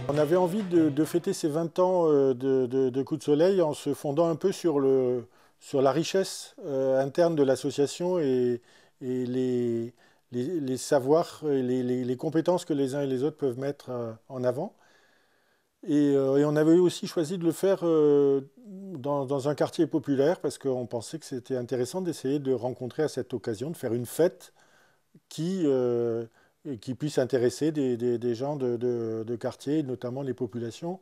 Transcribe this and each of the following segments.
On avait envie de fêter ces 20 ans de Coup de Soleil en se fondant un peu sur la richesse interne de l'association et les savoirs et les compétences que les uns et les autres peuvent mettre en avant. Et on avait aussi choisi de le faire dans un quartier populaire parce qu'on pensait que c'était intéressant d'essayer de rencontrer à cette occasion, de faire une fête qui puisse intéresser des gens de quartier, notamment les populations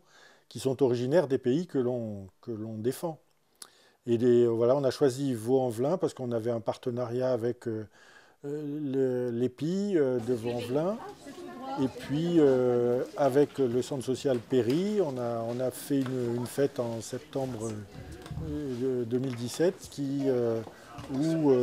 qui sont originaires des pays que l'on défend. Et voilà, on a choisi Vaux-en-Velin parce qu'on avait un partenariat avec l'EPI de Vaux-en-Velin. Et puis avec le centre social Péry, on a fait une fête en septembre 2017 où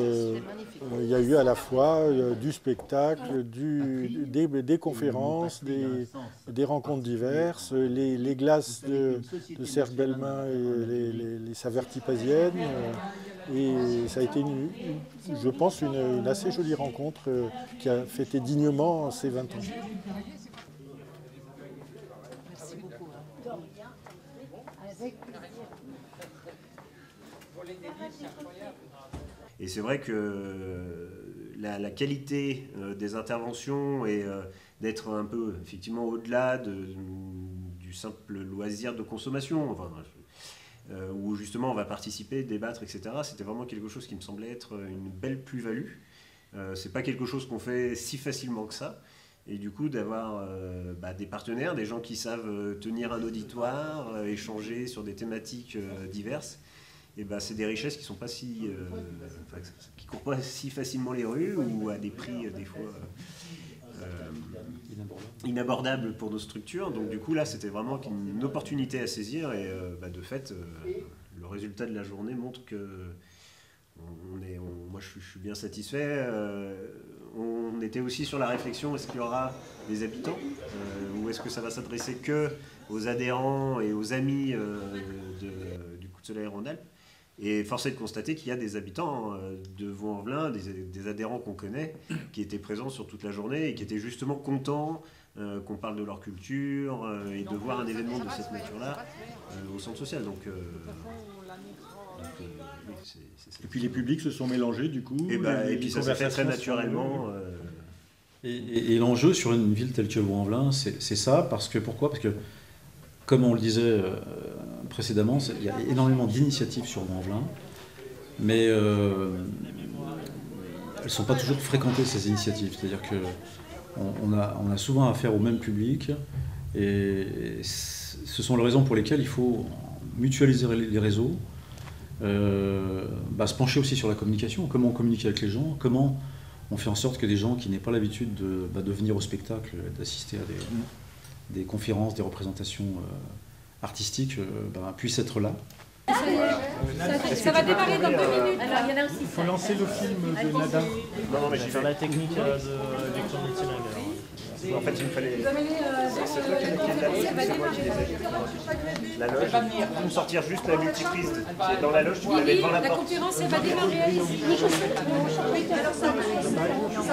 il y a eu à la fois du spectacle, des conférences, des rencontres diverses, les glaces de Serge Bellemin et les saveurs tipasiennes. Et ça a été, je pense, une assez jolie rencontre qui a fêté dignement ses 20 ans. Merci beaucoup. Et c'est vrai que la qualité des interventions et d'être un peu effectivement au-delà du simple loisir de consommation, enfin, où justement on va participer, débattre, etc. C'était vraiment quelque chose qui me semblait être une belle plus-value. C'est pas quelque chose qu'on fait si facilement que ça. Et du coup, d'avoir des partenaires, des gens qui savent tenir un auditoire, échanger sur des thématiques diverses, et c'est des richesses qui sont pas qui courent pas si facilement les rues ou à des prix des fois inabordables pour nos structures. Donc du coup là, c'était vraiment une opportunité à saisir et de fait, le résultat de la journée montre que moi je suis bien satisfait. On était aussi sur la réflexion, est-ce qu'il y aura des habitants ou est-ce que ça va s'adresser que aux adhérents et aux amis du Coup de Soleil Rhône-Alpes? Et force est de constater qu'il y a des habitants de Vaux-en-Velin, des adhérents qu'on connaît, qui étaient présents sur toute la journée et qui étaient justement contents qu'on parle de leur culture et de voir un événement de cette nature-là au centre social. Donc, oui, c'est ça. Et puis les publics se sont mélangés du coup. Et puis ça s'est fait très naturellement. Et l'enjeu sur une ville telle que Vaux-en-Velin, c'est ça, pourquoi ? Parce que, comme on le disait précédemment, il y a énormément d'initiatives sur Vaux-en-Velin, mais elles ne sont pas toujours fréquentées, ces initiatives. C'est-à-dire qu'on a souvent affaire au même public, et ce sont les raisons pour lesquelles il faut mutualiser les réseaux, se pencher aussi sur la communication, comment on communique avec les gens, comment on fait en sorte que des gens qui n'aient pas l'habitude de venir au spectacle, d'assister à des conférences, des représentations artistiques, puissent être là. Ça va démarrer dans 2 minutes. Alors, il y en a aussi. Il faut lancer le film de Nada. Non, mais j'ai fait la technique de lecture multilingue. En fait, il me fallait. C'est toi qui va démarrer. La loge, pour sortir juste la multiprise qui est dans la loge, tu l'avais devant la La porte. conférence, elle va démarrer ici. Alors, ça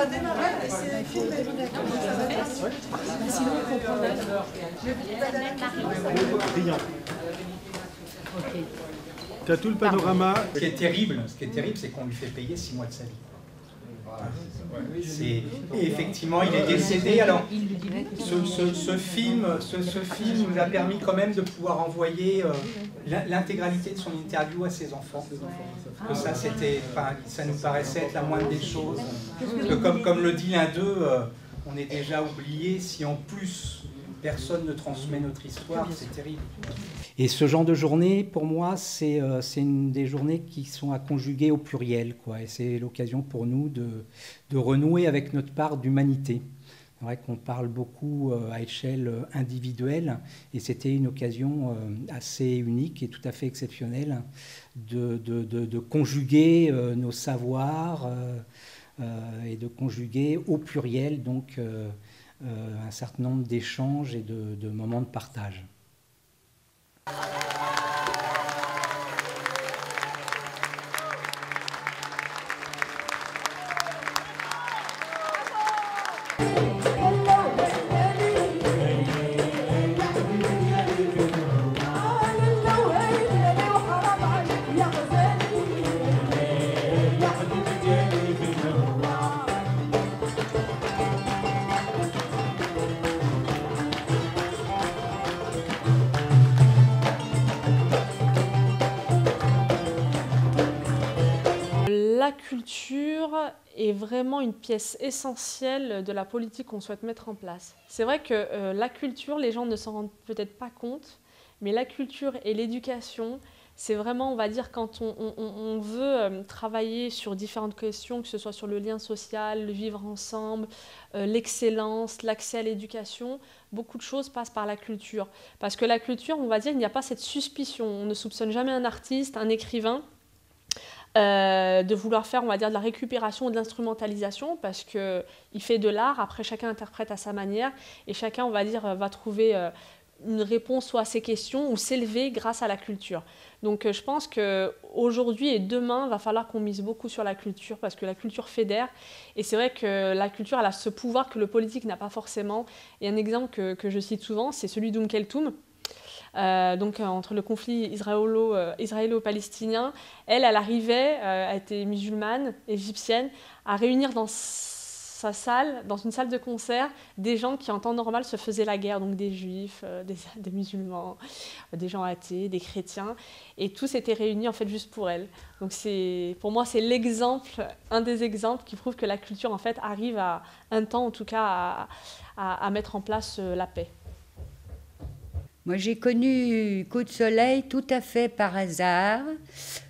démarre et c'est filmé. Sinon, on comprend l'heure. Brillant. Tu as tout le panorama. Ce qui est terrible, c'est qu'on lui fait payer 6 mois de sa vie. Voilà. Et effectivement, il est décédé. Alors, ce film nous a permis quand même de pouvoir envoyer l'intégralité de son interview à ses enfants. Que ça, ça nous paraissait être la moindre des choses. Parce que comme le dit l'un d'eux, on est déjà oublié. Si en plus personne ne transmet notre histoire, c'est terrible. Et ce genre de journée, pour moi, c'est une des journées qui sont à conjuguer au pluriel, quoi. Et c'est l'occasion pour nous de renouer avec notre part d'humanité. C'est vrai qu'on parle beaucoup à échelle individuelle, et c'était une occasion assez unique et tout à fait exceptionnelle de conjuguer nos savoirs et de conjuguer au pluriel donc un certain nombre d'échanges et de moments de partage. La culture est vraiment une pièce essentielle de la politique qu'on souhaite mettre en place. C'est vrai que la culture, les gens ne s'en rendent peut-être pas compte, mais la culture et l'éducation, c'est vraiment, on va dire, quand on veut travailler sur différentes questions, que ce soit sur le lien social, le vivre ensemble, l'excellence, l'accès à l'éducation, beaucoup de choses passent par la culture. Parce que la culture, on va dire, il n'y a pas cette suspicion. On ne soupçonne jamais un artiste, un écrivain, de vouloir faire, on va dire, de la récupération ou de l'instrumentalisation, parce qu'il fait de l'art, après chacun interprète à sa manière, et chacun, on va dire, va trouver une réponse soit à ses questions ou s'élever grâce à la culture. Donc je pense qu'aujourd'hui et demain, il va falloir qu'on mise beaucoup sur la culture, parce que la culture fédère, et c'est vrai que la culture, elle a ce pouvoir que le politique n'a pas forcément. Et un exemple que je cite souvent, c'est celui d'Oum Keltoum. Donc entre le conflit israélo-palestinien, elle arrivait, elle était musulmane, égyptienne, à réunir dans sa salle, dans une salle de concert, des gens qui en temps normal se faisaient la guerre, donc des juifs, des musulmans, des gens athées, des chrétiens, et tous étaient réunis en fait juste pour elle. Donc pour moi c'est l'exemple, un des exemples qui prouve que la culture en fait arrive à un temps en tout cas à mettre en place la paix. Moi, j'ai connu Coup de soleil tout à fait par hasard.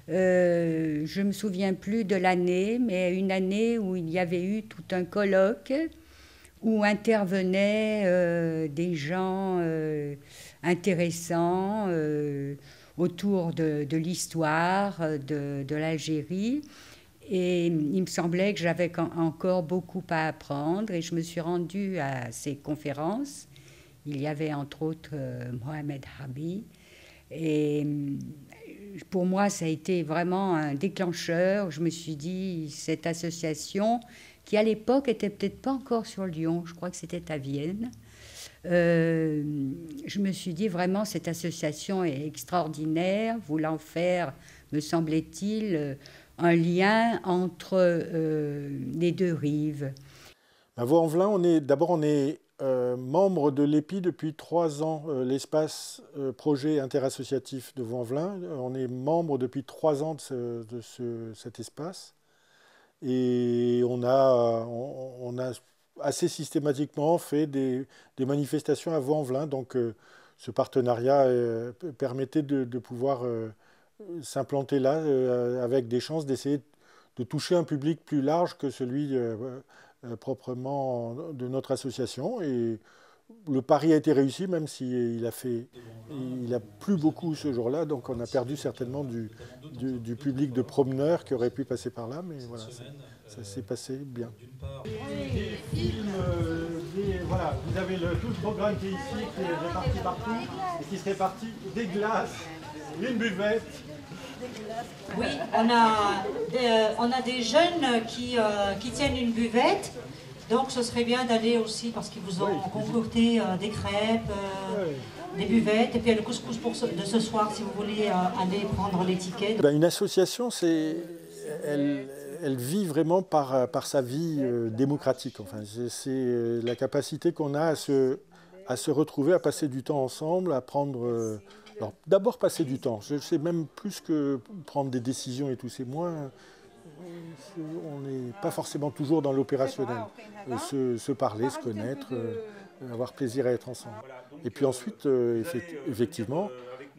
Je ne me souviens plus de l'année, mais une année où il y avait eu tout un colloque où intervenaient des gens intéressants autour de l'histoire de l'Algérie. Et il me semblait que j'avais encore beaucoup à apprendre, et je me suis rendue à ces conférences. Il y avait entre autres Mohamed Habi. Et pour moi, ça a été vraiment un déclencheur. Je me suis dit, cette association, qui à l'époque était peut-être pas encore sur Lyon, je crois que c'était à Vienne, je me suis dit vraiment, cette association est extraordinaire, voulant faire, me semblait-il, un lien entre les deux rives. À Vaux-en-Velin, on est membre de l'EPI depuis 3 ans, l'espace projet interassociatif de Vaux-en-Velin. On est membre depuis 3 ans de cet espace. Et on a assez systématiquement fait des manifestations à Vaux-en-Velin. Donc ce partenariat permettait de pouvoir s'implanter là avec des chances d'essayer de toucher un public plus large que celui proprement de notre association. Et le pari a été réussi, même s'il a plu beaucoup ce jour-là, donc on a perdu certainement du public de promeneurs qui aurait pu passer par là, mais voilà, ça s'est passé bien. Des films, voilà, vous avez tout le programme qui est ici, qui est réparti partout, et qui se répartit des glaces, une buvette. Oui, on a des jeunes qui tiennent une buvette, donc ce serait bien d'aller aussi, parce qu'ils vous ont concocté des crêpes, des buvettes, et puis le couscous de ce soir, si vous voulez aller prendre l'étiquette. Une association, elle vit vraiment par sa vie démocratique. Enfin, c'est la capacité qu'on a à se retrouver, à passer du temps ensemble, à prendre... alors, d'abord passer du temps. Je sais même plus que prendre des décisions et tout. C'est moins... on n'est pas forcément toujours dans l'opérationnel. Se parler, se connaître, avoir plaisir à être ensemble. Et puis ensuite, effectivement,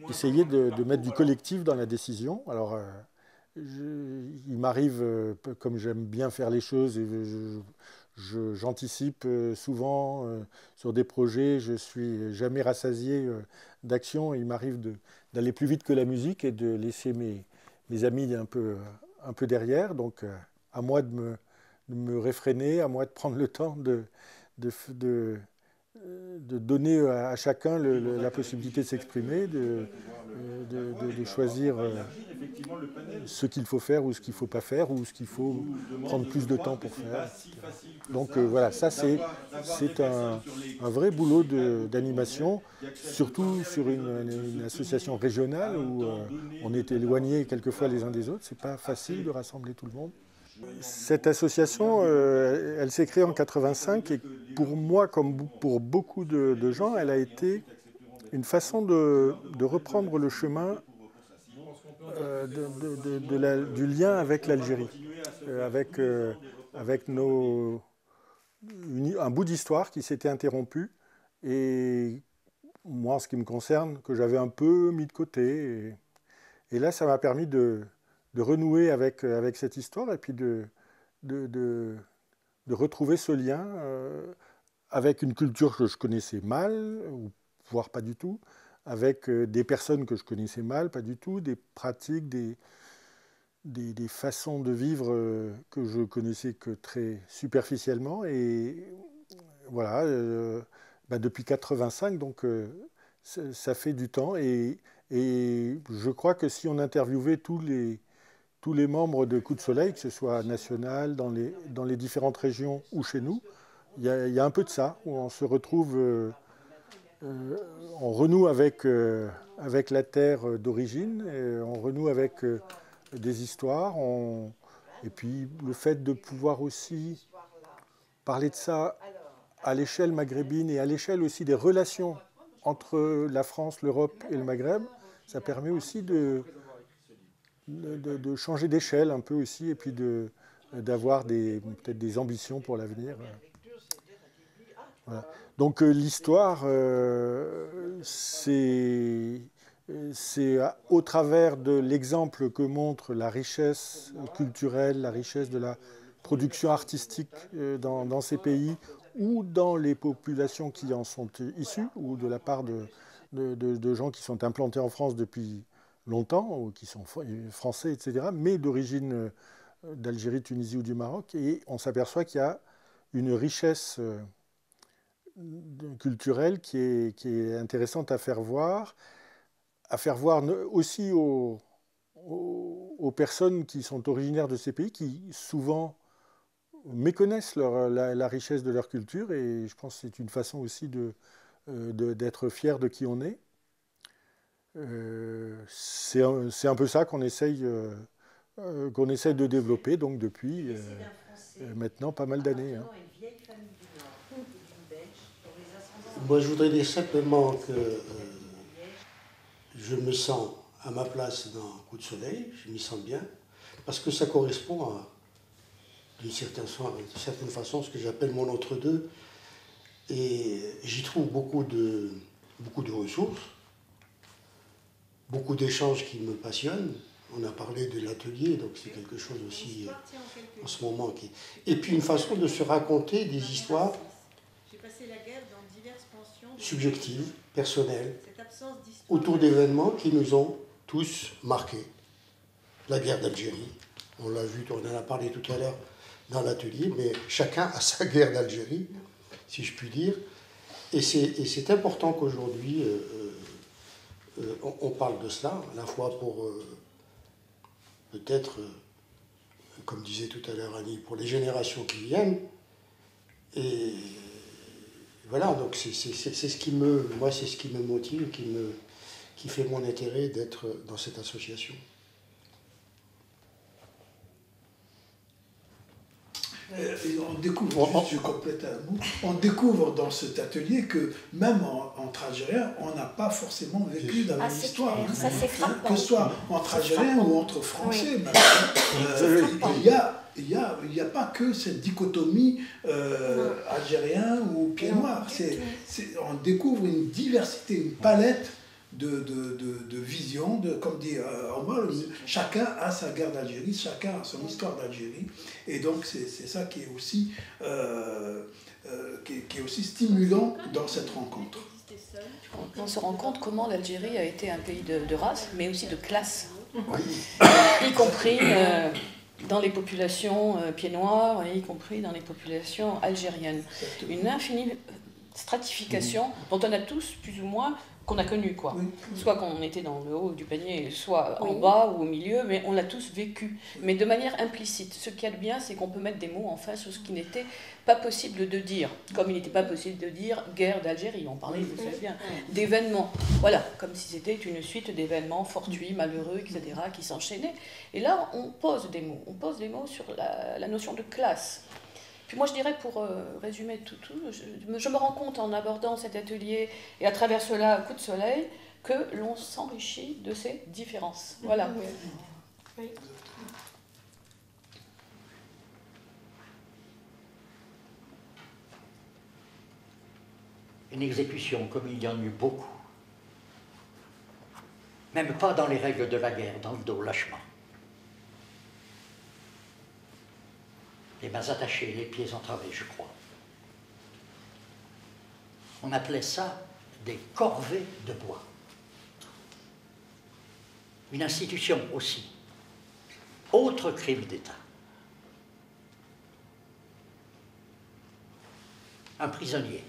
essayer de mettre du collectif dans la décision. Alors, il m'arrive, comme j'aime bien faire les choses, et j'anticipe souvent sur des projets, je suis jamais rassasié d'action. Il m'arrive d'aller plus vite que la musique et de laisser mes amis un peu derrière. Donc, à moi de me réfréner, à moi de prendre le temps de donner à chacun la possibilité de s'exprimer, de choisir ce qu'il faut faire ou ce qu'il ne faut pas faire, ou ce qu'il faut prendre plus de temps pour faire. Donc voilà, ça c'est un vrai boulot d'animation, surtout sur une association régionale où on est éloignés quelquefois les uns des autres. C'est pas facile de rassembler tout le monde. Cette association, elle s'est créée en 85 et pour moi, comme pour beaucoup de gens, elle a été une façon de reprendre le chemin du lien avec l'Algérie, avec un bout d'histoire qui s'était interrompu et moi, en ce qui me concerne, que j'avais un peu mis de côté. Et là, ça m'a permis de renouer avec cette histoire et puis de retrouver ce lien avec une culture que je connaissais mal, ou voire pas du tout, avec des personnes que je connaissais mal, pas du tout, des pratiques, des façons de vivre que je connaissais que très superficiellement. Et voilà, depuis 85, donc ça fait du temps. Et je crois que si on interviewait tous les membres de Coup de Soleil, que ce soit national, dans les différentes régions ou chez nous, il y a un peu de ça, où on se retrouve, on renoue avec la terre d'origine, on renoue avec des histoires, et puis le fait de pouvoir aussi parler de ça à l'échelle maghrébine et à l'échelle aussi des relations entre la France, l'Europe et le Maghreb, ça permet aussi de changer d'échelle un peu aussi, et puis d'avoir peut-être des ambitions pour l'avenir. Voilà. Donc l'histoire, c'est au travers de l'exemple que montre la richesse culturelle, la richesse de la production artistique dans ces pays, ou dans les populations qui en sont issues, ou de la part de gens qui sont implantés en France depuis longtemps, ou qui sont français, etc., mais d'origine d'Algérie, Tunisie ou du Maroc. Et on s'aperçoit qu'il y a une richesse culturelle qui est intéressante à faire voir aussi aux personnes qui sont originaires de ces pays, qui souvent méconnaissent la richesse de leur culture, et je pense que c'est une façon aussi d'être fier de qui on est. C'est un peu ça qu'on essaye de développer donc depuis maintenant pas mal d'années. Hein. Moi, je voudrais dire simplement que je me sens à ma place dans Coup de Soleil, je m'y sens bien, parce que ça correspond d'une certaine façon, ce que j'appelle mon entre-deux, et j'y trouve beaucoup de ressources, beaucoup d'échanges qui me passionnent. On a parlé de l'atelier, donc c'est quelque chose aussi en ce moment Et puis une façon de se raconter des histoires subjectives, personnelles, autour d'événements qui nous ont tous marqués. La guerre d'Algérie, on l'a vu, on en a parlé tout à l'heure dans l'atelier, mais chacun a sa guerre d'Algérie, si je puis dire. Et c'est important qu'aujourd'hui, on parle de cela, à la fois pour peut-être, comme disait tout à l'heure Annie, pour les générations qui viennent. Et voilà, donc c'est ce qui me motive, qui fait mon intérêt d'être dans cette association. On découvre, juste, je complète un mot, on découvre dans cet atelier que même entre Algériens, on n'a pas forcément vécu la même histoire. Ça, c'est frappant. Que ce soit entre Algériens ou entre Français, même. Il n'y a pas que cette dichotomie algérien ou pied noir. On découvre une diversité, une palette de visions, comme dit Omar, chacun a sa guerre d'Algérie, chacun a son histoire d'Algérie, et donc c'est ça qui est aussi stimulant dans cette rencontre. On se rend compte comment l'Algérie a été un pays de race, mais aussi de classe, y compris dans les populations pieds noirs, y compris dans les populations algériennes. Une infinie stratification dont on a tous plus ou moins qu'on a connu, quoi. Soit qu'on était dans le haut du panier, soit en bas ou au milieu, mais on l'a tous vécu, mais de manière implicite. Ce qu'il y a de bien, c'est qu'on peut mettre des mots enfin sur ce qui n'était pas possible de dire, comme il n'était pas possible de dire guerre d'Algérie, on parlait, vous savez bien, d'événements, voilà, comme si c'était une suite d'événements fortuits, malheureux, etc., qui s'enchaînaient. Et là, on pose des mots sur la notion de classe. Puis moi, je dirais, pour résumer tout, je me rends compte en abordant cet atelier et à travers cela, Coup de soleil, que l'on s'enrichit de ces différences. Voilà. Oui. Une exécution, comme il y en eut beaucoup, même pas dans les règles de la guerre, dans le dos, lâchement. Les mains attachées, les pieds entravés, je crois. On appelait ça des corvées de bois. Une institution aussi. Autre crime d'État. Un prisonnier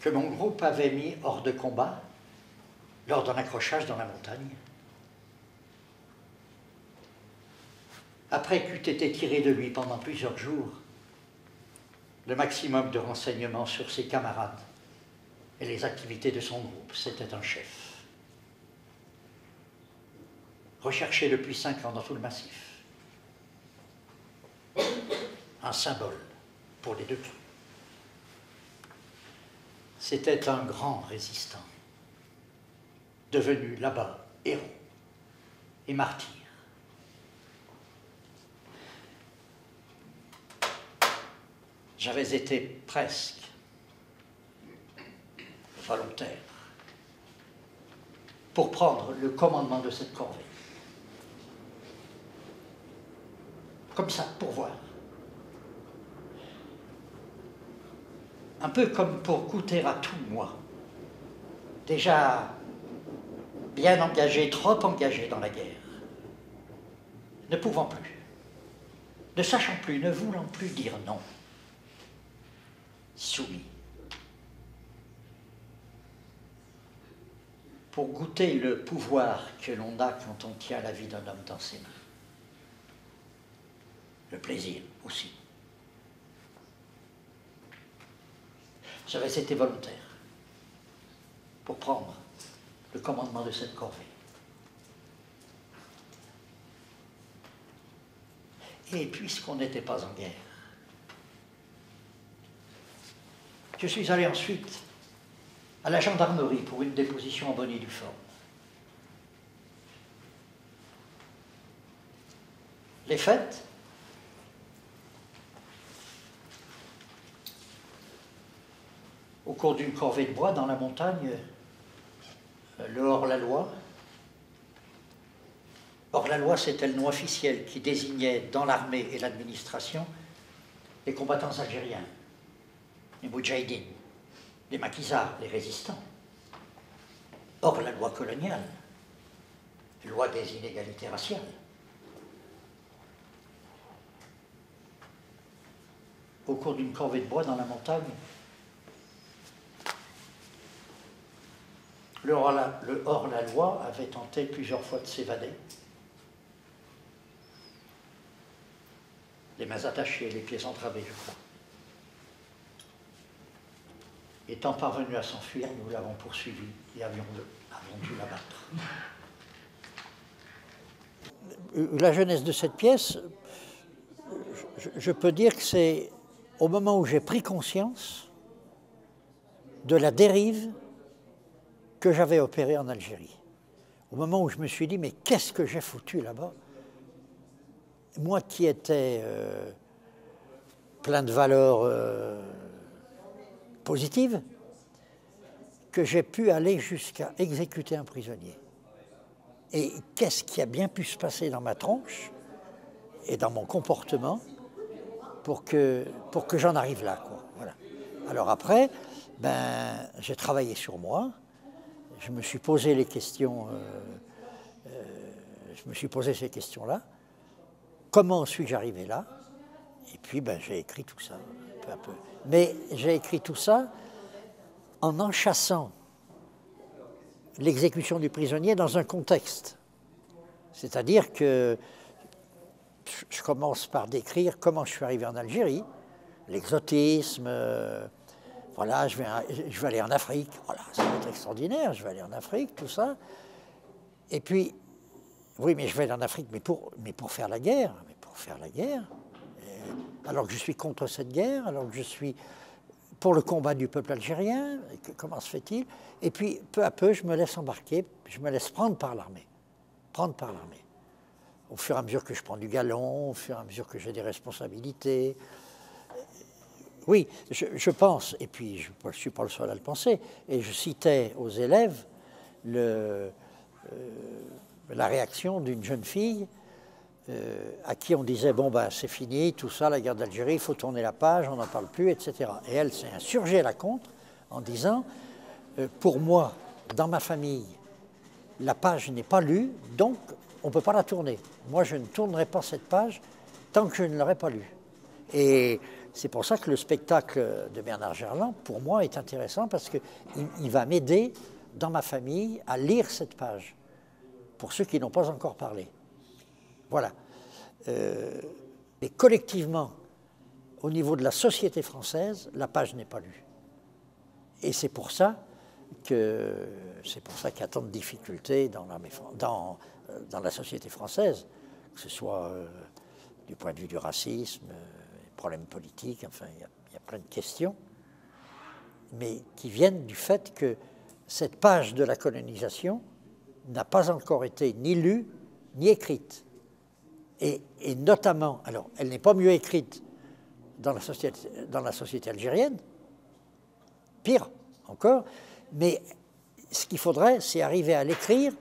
que mon groupe avait mis hors de combat lors d'un accrochage dans la montagne. Après qu'eût été tiré de lui pendant plusieurs jours le maximum de renseignements sur ses camarades et les activités de son groupe, c'était un chef. Recherché depuis 5 ans dans tout le massif. Un symbole pour les deux camps. C'était un grand résistant, devenu là-bas héros et martyr. J'avais été presque volontaire pour prendre le commandement de cette corvée. Comme ça, pour voir. Un peu comme pour goûter à tout, moi. Déjà bien engagé, trop engagé dans la guerre. Ne pouvant plus, ne sachant plus, ne voulant plus dire non. Soumis. Pour goûter le pouvoir que l'on a quand on tient la vie d'un homme dans ses mains. Le plaisir aussi. J'avais été volontaire pour prendre le commandement de cette corvée. Et puisqu'on n'était pas en guerre, je suis allé ensuite à la gendarmerie pour une déposition en bonne et due forme. Les faits, au cours d'une corvée de bois dans la montagne, le hors-la-loi. Hors-la-loi, c'était le nom officiel qui désignait dans l'armée et l'administration les combattants algériens, les moudjahidines, les maquisards, les résistants. Hors la loi coloniale, loi des inégalités raciales. Au cours d'une corvée de bois dans la montagne, le hors-la-loi avait tenté plusieurs fois de s'évader. Les mains attachées, les pieds entravés, je crois. Étant parvenu à s'enfuir, nous l'avons poursuivi et avons dû l'abattre. La jeunesse de cette pièce, je peux dire que c'est au moment où j'ai pris conscience de la dérive que j'avais opérée en Algérie. Au moment où je me suis dit, mais qu'est-ce que j'ai foutu là-bas? Moi qui étais plein de valeurs positives, que j'ai pu aller jusqu'à exécuter un prisonnier. Et qu'est-ce qui a bien pu se passer dans ma tronche et dans mon comportement pour que j'en arrive là, quoi. Voilà. Alors après, j'ai travaillé sur moi, je me suis posé les questions, je me suis posé ces questions-là. Comment suis-je arrivé là? Et puis j'ai écrit tout ça, peu à peu. Mais j'ai écrit tout ça en enchâssant l'exécution du prisonnier dans un contexte. C'est-à-dire que je commence par décrire comment je suis arrivé en Algérie, l'exotisme, voilà, je vais aller en Afrique, voilà, ça va être extraordinaire, je vais aller en Afrique, tout ça. Et puis, oui, mais je vais aller en Afrique, mais pour faire la guerre, alors que je suis contre cette guerre, alors que je suis pour le combat du peuple algérien, comment se fait-il? Et puis, peu à peu, je me laisse embarquer, je me laisse prendre par l'armée. Au fur et à mesure que je prends du galon, au fur et à mesure que j'ai des responsabilités. Oui, je pense, et puis je ne suis pas le seul à le penser, et je citais aux élèves la réaction d'une jeune fille à qui on disait, bon c'est fini, tout ça, la guerre d'Algérie, il faut tourner la page, on n'en parle plus, etc. Et elle s'est insurgée à la contre en disant, pour moi, dans ma famille, la page n'est pas lue, donc on ne peut pas la tourner. Moi, je ne tournerai pas cette page tant que je ne l'aurai pas lue. Et c'est pour ça que le spectacle de Bernard Gerland, pour moi, est intéressant parce qu'il va m'aider dans ma famille à lire cette page, pour ceux qui n'ont pas encore parlé. Voilà. Et collectivement, au niveau de la société française, la page n'est pas lue. Et c'est pour ça qu'il y a tant de difficultés dans la société française, que ce soit du point de vue du racisme, des problèmes politiques, enfin, il y a plein de questions, mais qui viennent du fait que cette page de la colonisation n'a pas encore été ni lue, ni écrite. Et notamment, alors, elle n'est pas mieux écrite dans la société algérienne, pire encore, mais ce qu'il faudrait, c'est arriver à l'écrire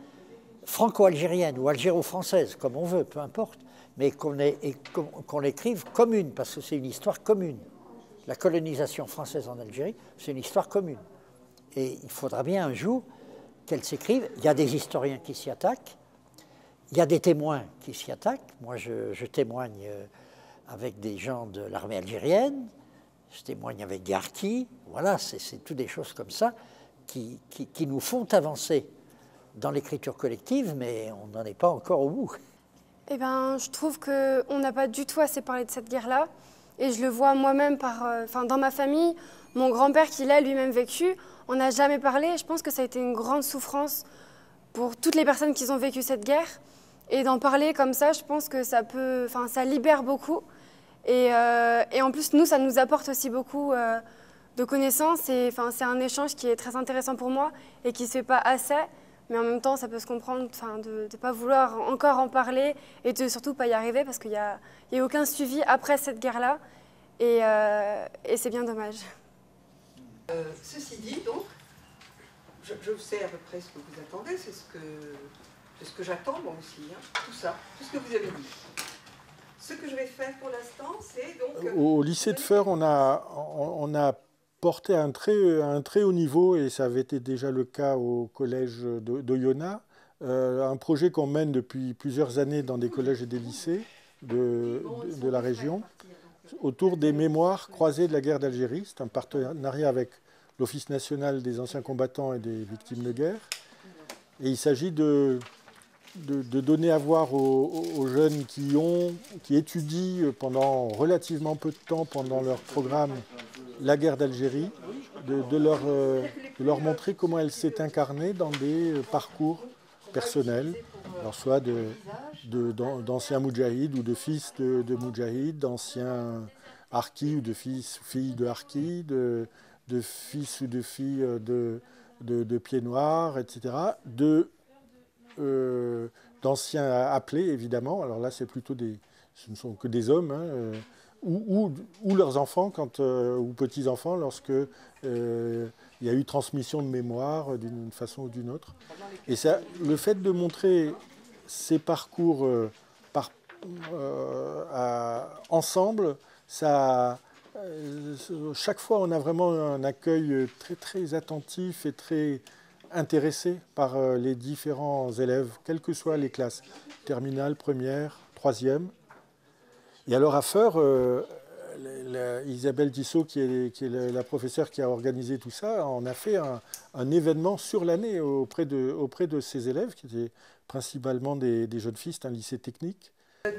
franco-algérienne ou algéro-française, comme on veut, peu importe, mais qu'on l'écrive commune, parce que c'est une histoire commune. La colonisation française en Algérie, c'est une histoire commune. Et il faudra bien un jour qu'elle s'écrive. Il y a des historiens qui s'y attaquent, il y a des témoins qui s'y attaquent. Moi, je témoigne avec des gens de l'armée algérienne, je témoigne avec des harkis, voilà, c'est toutes des choses comme ça qui nous font avancer dans l'écriture collective, mais on n'en est pas encore au bout. Eh bien, je trouve qu'on n'a pas du tout assez parlé de cette guerre-là, et je le vois moi-même dans ma famille, mon grand-père qui l'a lui-même vécu, on n'a jamais parlé, et je pense que ça a été une grande souffrance pour toutes les personnes qui ont vécu cette guerre, et d'en parler comme ça, je pense que ça libère beaucoup, et en plus, nous, ça nous apporte aussi beaucoup de connaissances, et c'est un échange qui est très intéressant pour moi, et qui ne se fait pas assez, mais en même temps, ça peut se comprendre de ne pas vouloir encore en parler, et de surtout pas y arriver, parce qu'il n'y a aucun suivi après cette guerre-là, et c'est bien dommage. Ceci dit, donc, je sais à peu près ce que vous attendez, c'est ce que j'attends moi aussi, hein, tout ça, tout ce que vous avez dit. Ce que je vais faire pour l'instant, c'est donc... Au lycée de Feurs, on a porté à un très haut niveau, et ça avait été déjà le cas au collège d'Oyonnax, un projet qu'on mène depuis plusieurs années dans des collèges et des lycées de la région, autour des mémoires croisées de la guerre d'Algérie. C'est un partenariat avec l'Office national des anciens combattants et des victimes de guerre. Et il s'agit de donner à voir aux jeunes qui étudient pendant relativement peu de temps, pendant leur programme, la guerre d'Algérie, de leur montrer comment elle s'est incarnée dans des parcours personnels, Alors soit d'anciens moudjahids ou de fils de moudjahids, d'anciens harkis ou de filles de harkis, de fils ou de filles de pieds noirs, etc. D'anciens appelés, évidemment. Alors là, c'est plutôt ce ne sont que des hommes, hein, ou leurs enfants ou petits-enfants lorsque il y a eu transmission de mémoire d'une façon ou d'une autre. Et ça, le fait de montrer ces parcours ensemble, chaque fois on a vraiment un accueil très très attentif et très intéressé par les différents élèves, quelles que soient les classes, terminale, première, troisième. Et alors à Feur, Isabelle Tissot, qui est la professeure qui a organisé tout ça, on a fait un événement sur l'année auprès de ces élèves, qui étaient principalement des jeunes filles, c'est un lycée technique.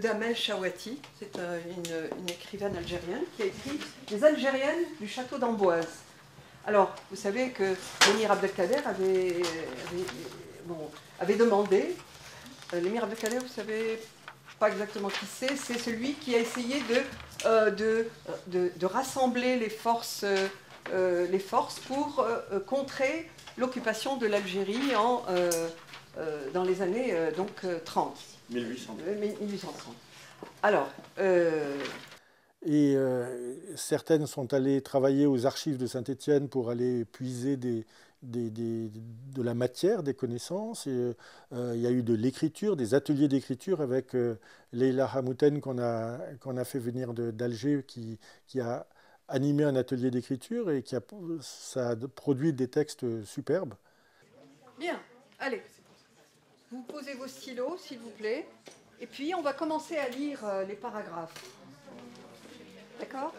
Damel Chawati, c'est une écrivaine algérienne qui a écrit « Les Algériennes du château d'Amboise ». Alors, vous savez que l'émir Abdelkader avait demandé, l'émir Abdelkader, vous savez pas exactement qui c'est celui qui a essayé de rassembler les forces pour contrer l'occupation de l'Algérie dans les années 30. 1830. Alors... Et certaines sont allées travailler aux archives de Saint-Étienne pour aller puiser de la matière, des connaissances. Et, il y a eu de l'écriture, des ateliers d'écriture avec Leila Hamouten qu'on a fait venir d'Alger, qui a animé un atelier d'écriture et ça a produit des textes superbes. Bien, allez. Vous posez vos stylos, s'il vous plaît. Et puis, on va commencer à lire les paragraphes. D'accord?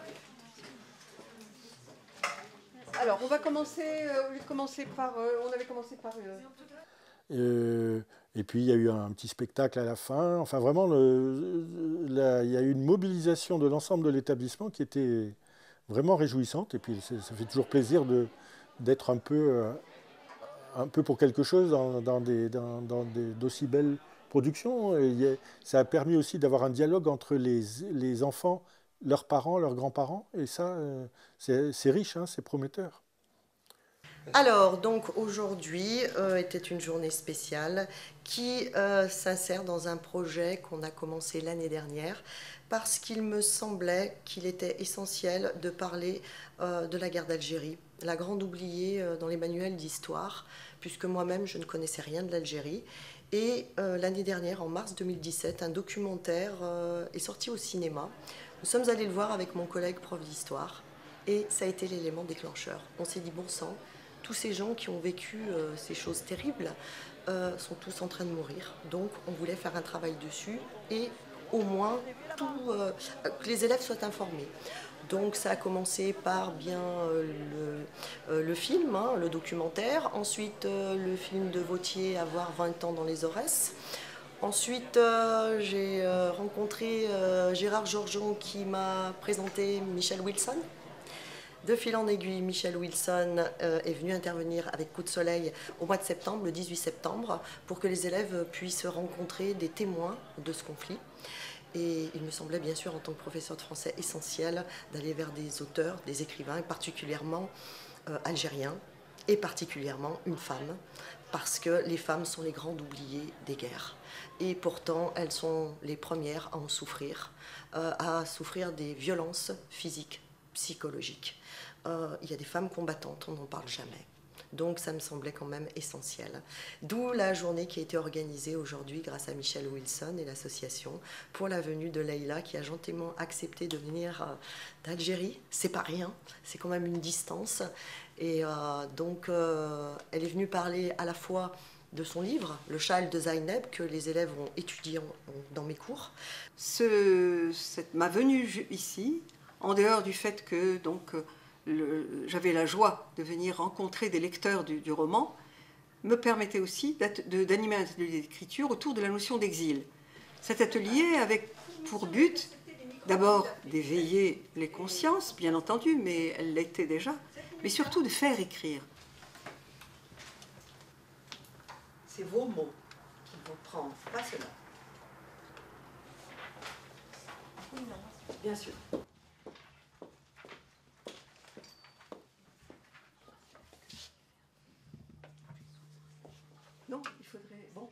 Alors, on va commencer, au lieu de commencer par... on avait commencé par... Et puis, il y a eu un petit spectacle à la fin. Enfin, vraiment, il y a eu une mobilisation de l'ensemble de l'établissement qui était vraiment réjouissante. Et puis, ça fait toujours plaisir d'être un peu pour quelque chose dans d'aussi belles productions. Et ça a permis aussi d'avoir un dialogue entre les enfants, leurs parents, leurs grands-parents, et ça, c'est riche, hein, c'est prometteur. Alors, donc aujourd'hui était une journée spéciale qui s'insère dans un projet qu'on a commencé l'année dernière parce qu'il me semblait qu'il était essentiel de parler de la guerre d'Algérie, la grande oubliée dans les manuels d'histoire, puisque moi-même je ne connaissais rien de l'Algérie. Et l'année dernière, en mars 2017, un documentaire est sorti au cinéma. Nous sommes allés le voir avec mon collègue prof d'histoire et ça a été l'élément déclencheur. On s'est dit, bon sang, tous ces gens qui ont vécu ces choses terribles sont tous en train de mourir. Donc on voulait faire un travail dessus et au moins que les élèves soient informés. Donc ça a commencé par bien le film, hein, le documentaire, ensuite le film de Vautier, Avoir 20 ans dans les Aurès. Ensuite, j'ai rencontré Gérard Georgeon qui m'a présenté Michel Wilson. De fil en aiguille, Michel Wilson est venu intervenir avec Coup de Soleil au mois de septembre, le 18 septembre, pour que les élèves puissent rencontrer des témoins de ce conflit. Et il me semblait bien sûr, en tant que professeur de français, essentiel d'aller vers des auteurs, des écrivains, particulièrement algériens, et particulièrement une femme, parce que les femmes sont les grandes oubliées des guerres. Et pourtant, elles sont les premières à en souffrir, des violences physiques, psychologiques. Il y a des femmes combattantes, on n'en parle jamais. Donc ça me semblait quand même essentiel. D'où la journée qui a été organisée aujourd'hui grâce à Michel Wilson et l'association pour la venue de Leïla qui a gentiment accepté de venir d'Algérie. C'est pas rien, c'est quand même une distance. Et donc elle est venue parler à la fois de son livre, Le Châle de Zaineb, que les élèves ont étudié dans mes cours. Ma venue ici, en dehors du fait que donc, j'avais la joie de venir rencontrer des lecteurs du roman, me permettait aussi d'animer un atelier d'écriture autour de la notion d'exil. Cet atelier avait pour but d'abord d'éveiller les consciences, bien entendu, mais elle l'était déjà, mais surtout de faire écrire. C'est vos mots qui on prend pas cela. Bien sûr. Non, il faudrait... Bon,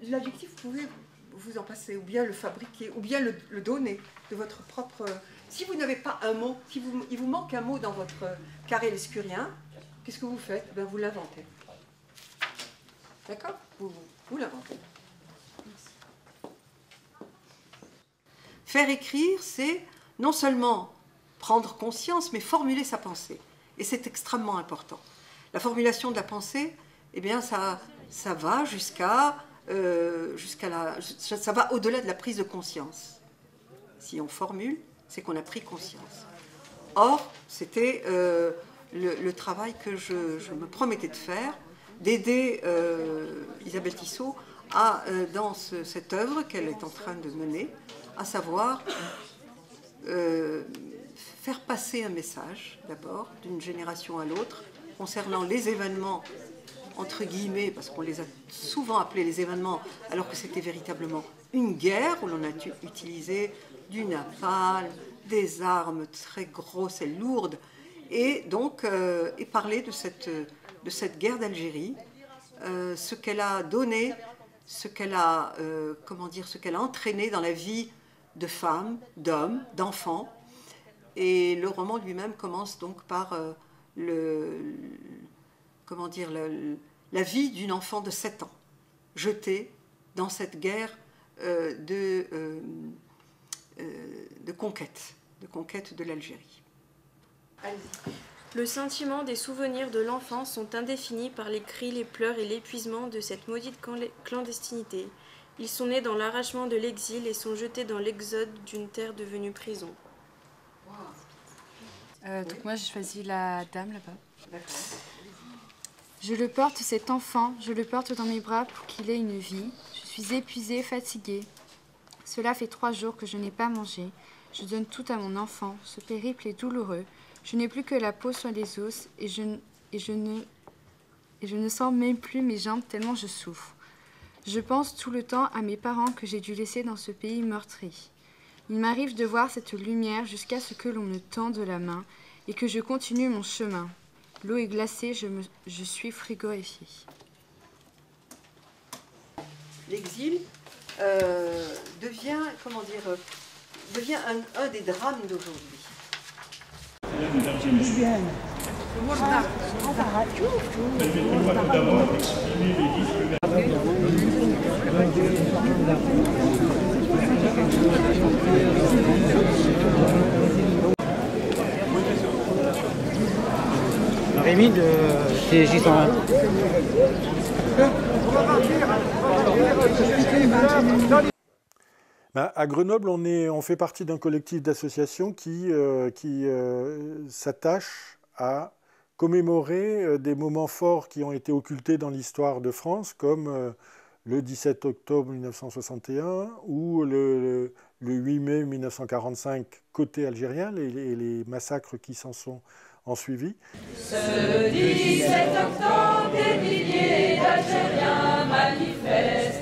l'adjectif, vous pouvez vous en passer, ou bien le fabriquer, ou bien le donner de votre propre... Si vous n'avez pas un mot, si il vous manque un mot dans votre carré lescurien, qu'est-ce que vous faites? Ben, vous l'inventez. D'accord? Vous l'inventez. Faire écrire, c'est non seulement prendre conscience, mais formuler sa pensée. Et c'est extrêmement important. La formulation de la pensée, eh bien, ça va jusqu'à ça va au-delà de la prise de conscience. Si on formule, c'est qu'on a pris conscience. Or, c'était le travail que je me promettais de faire, d'aider Isabelle Tissot dans cette œuvre qu'elle est en train de mener, à savoir faire passer un message, d'abord, d'une génération à l'autre, concernant les événements, entre guillemets, parce qu'on les a souvent appelés les événements, alors que c'était véritablement une guerre où l'on a utilisé du napalm, des armes très grosses et lourdes, et donc et parler de cette guerre d'Algérie, ce qu'elle a donné, ce qu'elle a entraîné dans la vie de femmes, d'hommes, d'enfants. Et le roman lui-même commence donc par la vie d'une enfant de 7 ans, jetée dans cette guerre de conquête de l'Algérie. Le sentiment des souvenirs de l'enfance sont indéfinis par les cris, les pleurs et l'épuisement de cette maudite clandestinité. Ils sont nés dans l'arrachement de l'exil et sont jetés dans l'exode d'une terre devenue prison. Donc moi j'ai choisi la dame là-bas. D'accord. Je le porte, cet enfant, je le porte dans mes bras pour qu'il ait une vie. Je suis épuisée, fatiguée. Cela fait 3 jours que je n'ai pas mangé. Je donne tout à mon enfant. Ce périple est douloureux. Je n'ai plus que la peau sur les os et je ne sens même plus mes jambes tellement je souffre. Je pense tout le temps à mes parents que j'ai dû laisser dans ce pays meurtri. Il m'arrive de voir cette lumière jusqu'à ce que l'on me tende la main et que je continue mon chemin. L'eau est glacée, je suis frigorifiée. L'exil devient un des drames d'aujourd'hui. Rémi de TJ101. À Grenoble, on fait partie d'un collectif d'associations qui s'attache à commémorer des moments forts qui ont été occultés dans l'histoire de France, comme le 17 octobre 1961 ou le 8 mai 1945 côté algérien, et les massacres qui s'en sont suivis. Ce 17 octobre, des milliers d'Algériens manifestent.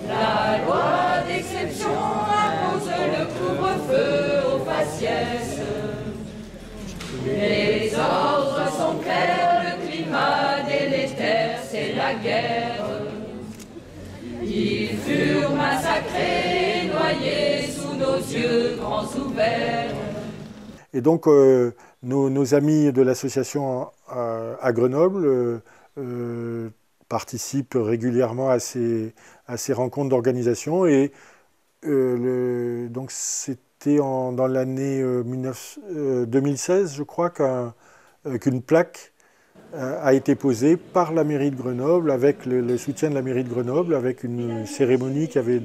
La loi d'exception impose le couvre-feu aux faciès. Les ordres sont clairs, le climat délétère, c'est la guerre. Ils furent massacrés et noyés sous nos yeux grands ouverts. Et donc, nos amis de l'association à Grenoble participent régulièrement à ces rencontres d'organisation. Et donc, c'était dans l'année 2016, je crois, qu'une plaque a été posée par la mairie de Grenoble, avec le soutien de la mairie de Grenoble, avec une cérémonie qui avait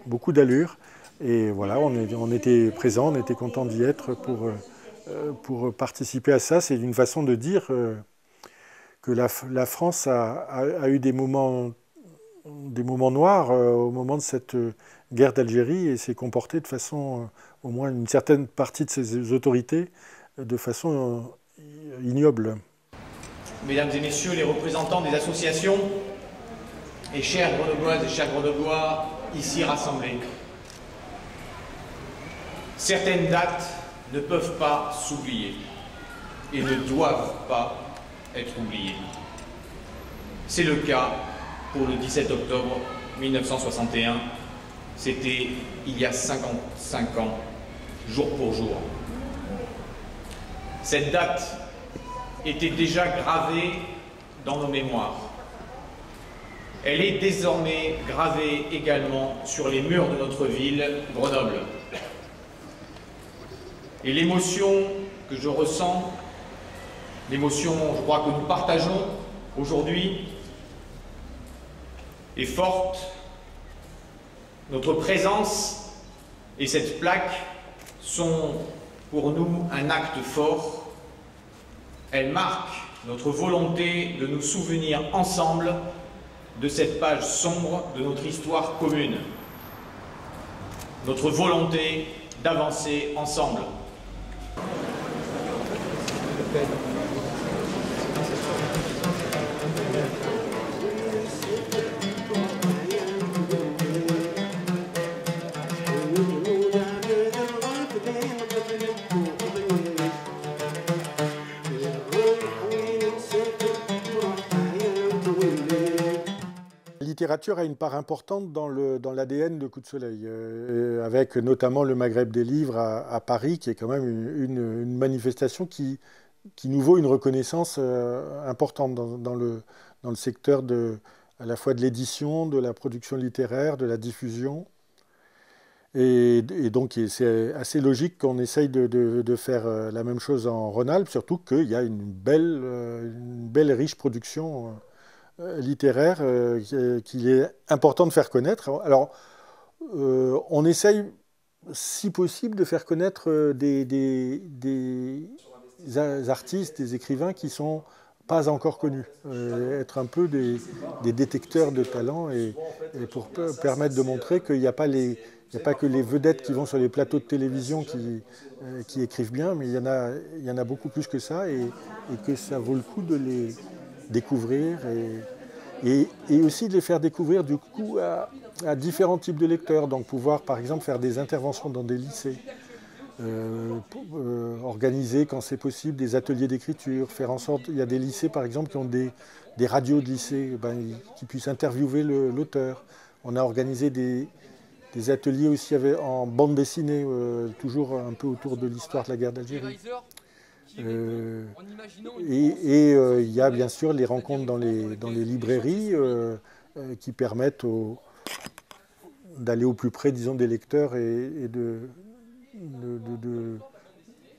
beaucoup d'allure. Et voilà, on était présents, on était contents d'y être pour participer à ça. C'est une façon de dire que la France a eu des moments noirs au moment de cette guerre d'Algérie et s'est comportée de façon, au moins une certaine partie de ses autorités, de façon ignoble. Mesdames et messieurs les représentants des associations, et chères Grenobloises et chers Grenoblois ici rassemblés, certaines dates ne peuvent pas s'oublier et ne doivent pas être oubliées. C'est le cas pour le 17 octobre 1961, c'était il y a 55 ans, jour pour jour. Cette date était déjà gravée dans nos mémoires. Elle est désormais gravée également sur les murs de notre ville, Grenoble. Et l'émotion que je ressens, l'émotion, je crois, que nous partageons aujourd'hui, est forte. Notre présence et cette plaque sont pour nous un acte fort. Elles marquent notre volonté de nous souvenir ensemble de cette page sombre de notre histoire commune. Notre volonté d'avancer ensemble. La littérature a une part importante dans l'ADN de Coup de Soleil, avec notamment le Maghreb des livres à Paris, qui est quand même une manifestation qui nous vaut une reconnaissance importante dans le secteur à la fois de l'édition, de la production littéraire, de la diffusion. Et donc c'est assez logique qu'on essaye de faire la même chose en Rhône-Alpes, surtout qu'il y a une belle et riche production littéraire qu'il est important de faire connaître. Alors, on essaye, si possible, de faire connaître des artistes, des écrivains qui ne sont pas encore connus. Être un peu des détecteurs de talent et pour permettre de montrer qu'il n'y a pas que les vedettes qui vont sur les plateaux de télévision qui écrivent bien, mais il y en a beaucoup plus que ça et que ça vaut le coup de les découvrir et aussi de les faire découvrir du coup à différents types de lecteurs. Donc pouvoir par exemple faire des interventions dans des lycées, organiser quand c'est possible des ateliers d'écriture, faire en sorte, il y a des lycées par exemple qui ont des radios de lycée, qui puissent interviewer l'auteur. On a organisé des ateliers aussi en bande dessinée, toujours un peu autour de l'histoire de la guerre d'Algérie. Il y a bien sûr les rencontres dans les librairies qui permettent d'aller au plus près, disons, des lecteurs et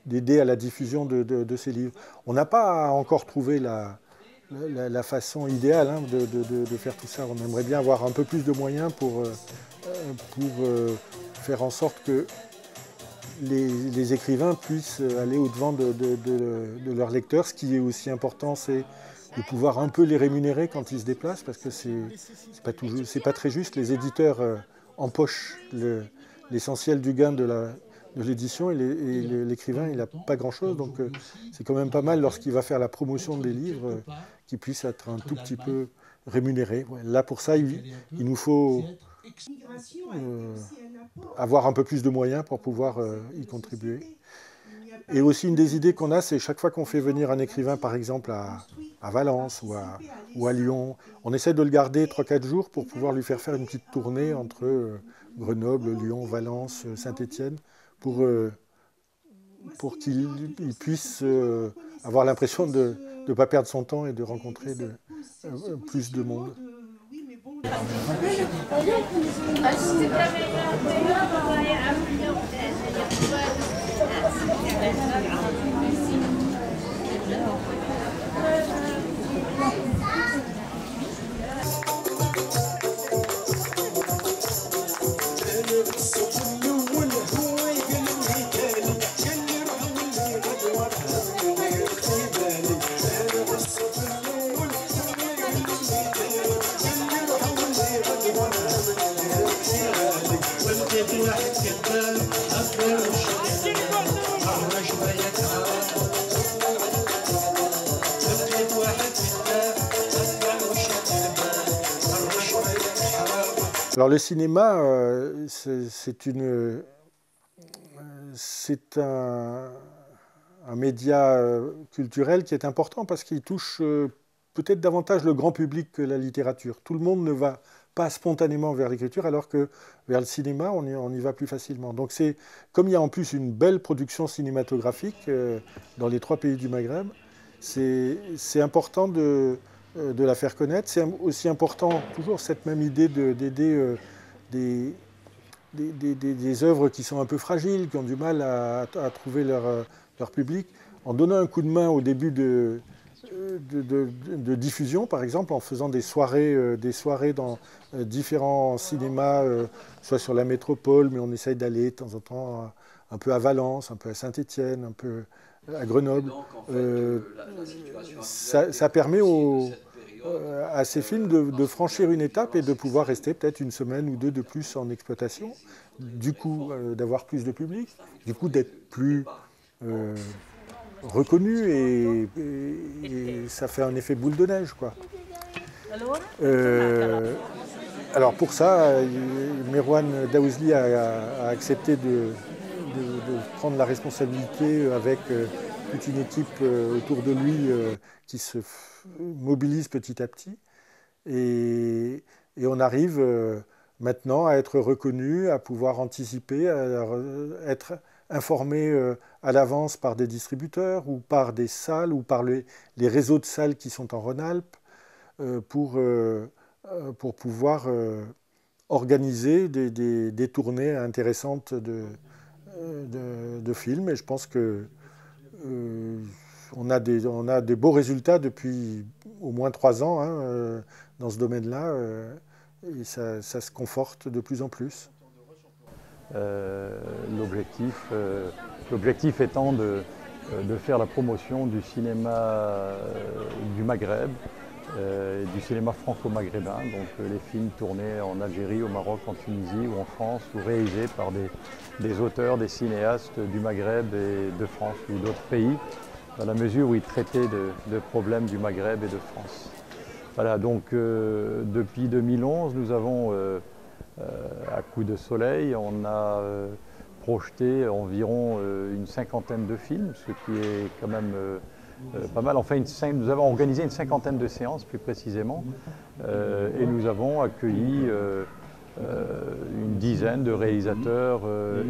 d'aider à la diffusion de ces livres. On n'a pas encore trouvé la façon idéale de faire tout ça. On aimerait bien avoir un peu plus de moyens pour faire en sorte que les écrivains puissent aller au-devant de leurs lecteurs. Ce qui est aussi important, c'est de pouvoir un peu les rémunérer quand ils se déplacent, parce que c'est pas très juste. Les éditeurs empochent l'essentiel du gain de l'édition et l'écrivain, il n'a pas grand-chose. Donc c'est quand même pas mal lorsqu'il va faire la promotion des livres qu'il puisse être un tout petit peu rémunéré. Là, pour ça, il nous faut avoir un peu plus de moyens pour pouvoir y contribuer. Et aussi une des idées qu'on a, c'est chaque fois qu'on fait venir un écrivain, par exemple à Valence ou à Lyon, on essaie de le garder 3-4 jours pour pouvoir lui faire une petite tournée entre Grenoble, Lyon, Valence, Saint-Étienne, pour qu'il puisse avoir l'impression de ne pas perdre son temps et de rencontrer plus de monde. واحد كذاب أكبر الشيطان. Alors le cinéma, c'est un média culturel qui est important parce qu'il touche peut-être davantage le grand public que la littérature. Tout le monde ne va pas spontanément vers l'écriture, alors que vers le cinéma, on y va plus facilement. Donc comme il y a en plus une belle production cinématographique dans les 3 pays du Maghreb, c'est important de la faire connaître. C'est aussi important, toujours cette même idée d'aider des œuvres qui sont un peu fragiles, qui ont du mal à trouver leur public, en donnant un coup de main au début de diffusion, par exemple, en faisant des soirées dans différents cinémas, soit sur la métropole, mais on essaye d'aller de temps en temps un peu à Valence, un peu à Saint-Étienne, un peu à Grenoble. Donc, en fait, ça permet à ces films de franchir une étape et de pouvoir rester peut-être une semaine ou 2 de plus en exploitation, du coup d'avoir plus de public, du coup d'être plus reconnu et ça fait un effet boule de neige, quoi. Alors pour ça, Merwan Daouzli a accepté de prendre la responsabilité avec toute une équipe autour de lui qui se mobilise petit à petit. Et on arrive maintenant à être reconnu, à pouvoir anticiper, à être informé à l'avance par des distributeurs ou par des salles ou par les réseaux de salles qui sont en Rhône-Alpes pour pouvoir organiser des tournées intéressantes de films. Et je pense que on a des beaux résultats depuis au moins 3 ans dans ce domaine-là, et ça se conforte de plus en plus. L'objectif étant de faire la promotion du cinéma du Maghreb, du cinéma franco-maghrébin, donc les films tournés en Algérie, au Maroc, en Tunisie ou en France, ou réalisés par des auteurs, des cinéastes du Maghreb et de France ou d'autres pays, dans la mesure où ils traitaient de problèmes du Maghreb et de France. Voilà, donc depuis 2011, nous avons, à Coup de Soleil, on a projeté environ une 50aine de films, ce qui est quand même pas mal. Enfin, nous avons organisé une 50aine de séances, plus précisément, et nous avons accueilli une dizaine de réalisateurs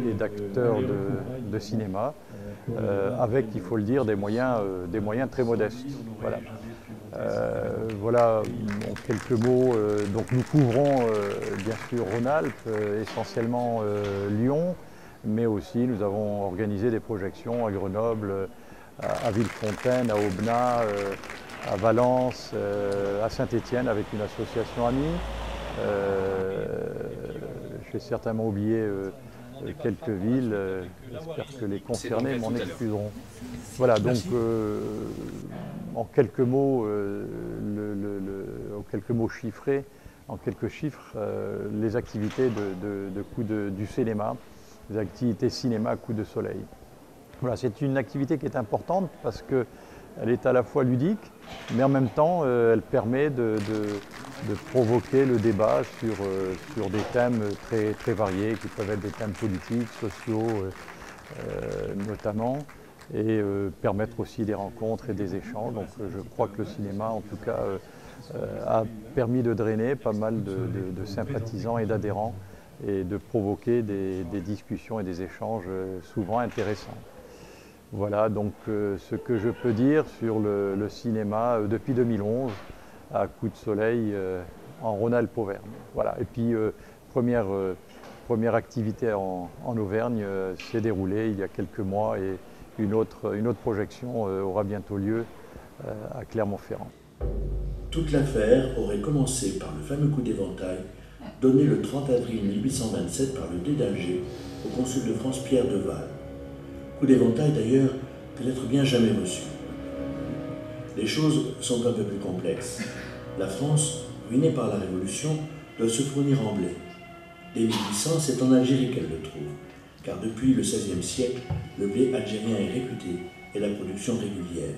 et d'acteurs de cinéma, avec, il faut le dire, des moyens très modestes. Voilà. Voilà, en quelques mots, donc nous couvrons bien sûr Rhône-Alpes, essentiellement Lyon, mais aussi nous avons organisé des projections à Grenoble, à Villefontaine, à Aubenas, à Valence, à Saint-Étienne avec une association amie. Je vais certainement oublier quelques villes, j'espère que les concernés m'en excuseront. Voilà, donc en quelques mots, chiffrés, en quelques chiffres, les activités du cinéma, les activités cinéma à Coup de Soleil. Voilà, c'est une activité qui est importante parce qu'elle est à la fois ludique, mais en même temps, elle permet de provoquer le débat sur des thèmes très, très variés, qui peuvent être des thèmes politiques, sociaux notamment, et permettre aussi des rencontres et des échanges. Donc je crois que le cinéma, en tout cas, a permis de drainer pas mal de sympathisants et d'adhérents et de provoquer des discussions et des échanges souvent intéressants. Voilà donc ce que je peux dire sur le cinéma depuis 2011 à Coup de Soleil en Rhône-Alpes-Auvergne. Voilà. Et puis première activité en Auvergne s'est déroulée il y a quelques mois et une autre projection aura bientôt lieu à Clermont-Ferrand. Toute l'affaire aurait commencé par le fameux coup d'éventail donné le 30 avril 1827 par le duc d'Alger au consul de France Pierre de Val. Coup d'éventail d'ailleurs peut-être bien jamais reçu. Les choses sont un peu plus complexes. La France, ruinée par la Révolution, doit se fournir en blé. Dès 1800, c'est en Algérie qu'elle le trouve, car depuis le XVIe siècle, le blé algérien est réputé et la production régulière.